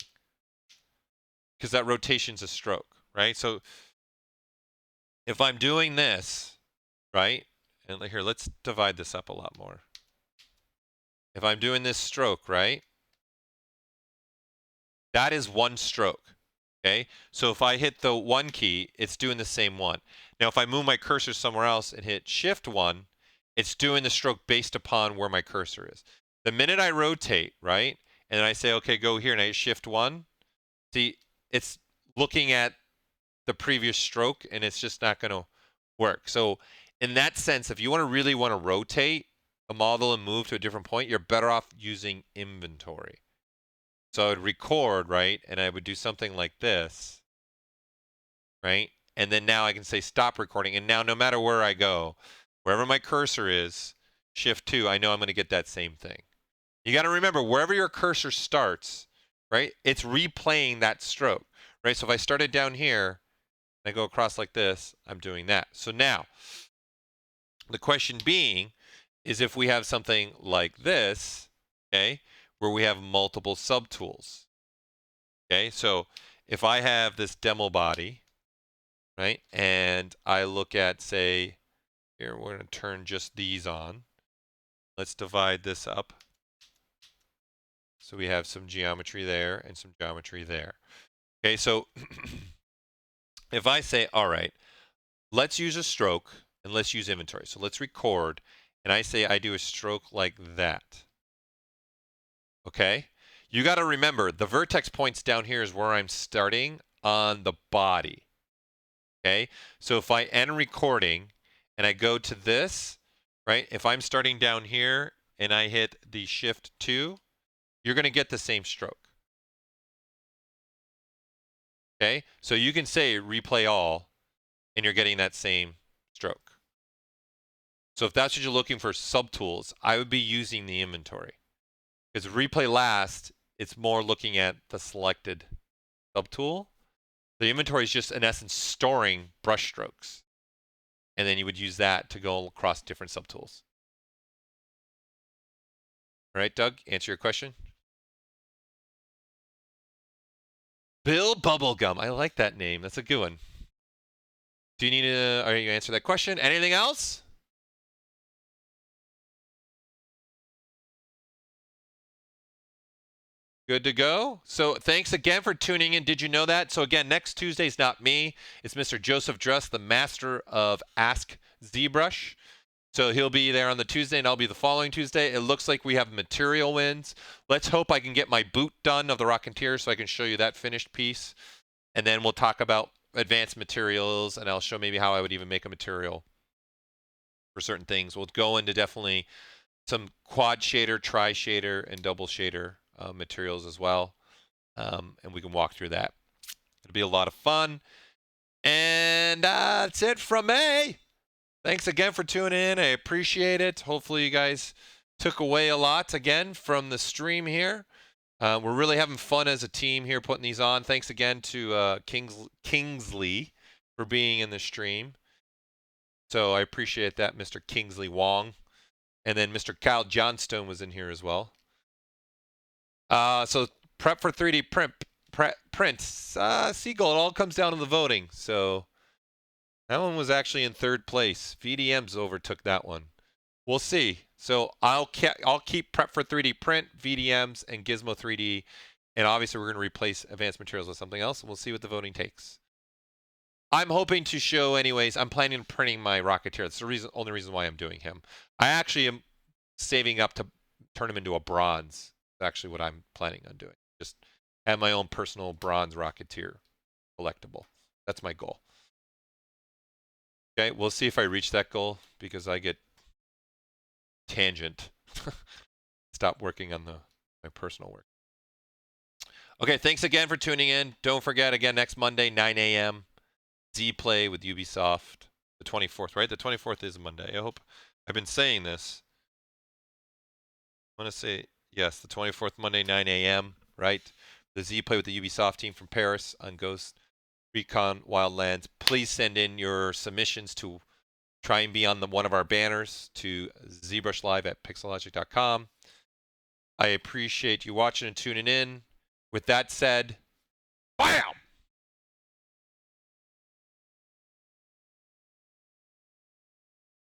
because that rotation's a stroke, right? So if I'm doing this, right, And here, let's divide this up a lot more. If I'm doing this stroke, right? That is one stroke. Okay, so if I hit the 1 key, it's doing the same one. Now, if I move my cursor somewhere else and hit Shift 1, it's doing the stroke based upon where my cursor is. The minute I rotate, right, and I say, okay, go here, and I hit Shift 1, see, it's looking at the previous stroke, and it's just not going to work. So in that sense, if you really want to rotate a model and move to a different point, you're better off using inventory. So I would record, right? And I would do something like this, right? And then now I can say stop recording. And now no matter where I go, wherever my cursor is, Shift 2, I know I'm going to get that same thing. You got to remember, wherever your cursor starts, right, it's replaying that stroke, right? So if I started down here, and I go across like this, I'm doing that. So now, the question being is if we have something like this, okay, where we have multiple subtools. Okay, so if I have this demo body, right, and I look at, say, here, we're going to turn just these on. Let's divide this up. So we have some geometry there and some geometry there. Okay, so if I say, all right, let's use a stroke and let's use inventory. So let's record, and I say I do a stroke like that. Okay? You got to remember, the vertex points down here is where I'm starting on the body. Okay? So if I end recording and I go to this, right? If I'm starting down here and I hit the Shift 2, you're going to get the same stroke. Okay? So you can say replay all, and you're getting that same stroke. So if that's what you're looking for subtools, I would be using the inventory. Because replay last, it's more looking at the selected subtool. The inventory is just, in essence, storing brush strokes. And then you would use that to go across different subtools. All right, Doug, answer your question. Bill Bubblegum. I like that name. That's a good one. Do you need to, are you answer that question? Anything else? Good to go. So thanks again for tuning in. Did you know that? So again, next Tuesday is not me. It's Mr. Joseph Dress, the master of Ask ZBrush. So he'll be there on the Tuesday, and I'll be the following Tuesday. It looks like we have material wins. Let's hope I can get my boot done of the Rocketeer so I can show you that finished piece. And then we'll talk about advanced materials, and I'll show maybe how I would even make a material for certain things. We'll go into definitely some quad shader, tri shader, and double shader materials as well. And we can walk through that. It'll be a lot of fun. And that's it from me. Thanks again for tuning in. I appreciate it. Hopefully you guys took away a lot again from the stream here. We're really having fun as a team here putting these on. Thanks again to Kingsley for being in the stream. So I appreciate that, Mr. Kingsley Wong. And then Mr. Kyle Johnstone was in here as well. So prep for 3D prints. Seagull, it all comes down to the voting. So that one was actually in third place. VDMs overtook that one. We'll see. So I'll keep prep for 3D print, VDMs, and Gizmo 3D. And obviously we're going to replace advanced materials with something else, and we'll see what the voting takes. I'm hoping to show anyways, I'm planning on printing my Rocketeer. That's the only reason why I'm doing him. I actually am saving up to turn him into a bronze. That's actually what I'm planning on doing. Just have my own personal bronze Rocketeer collectible. That's my goal. Okay, we'll see if I reach that goal because I get tangent. Stop working on my personal work. Okay, thanks again for tuning in. Don't forget, again, next Monday, 9 a.m., Z-Play with Ubisoft. The 24th, right? The 24th is Monday. I hope I've been saying this. I want to say, yes, the 24th, Monday, 9 a.m., right? The Z-Play with the Ubisoft team from Paris on Ghost Recon Wildlands. Please send in your submissions to try and be on one of our banners to ZBrushLive@pixelogic.com. I appreciate you watching and tuning in. With that said, bam!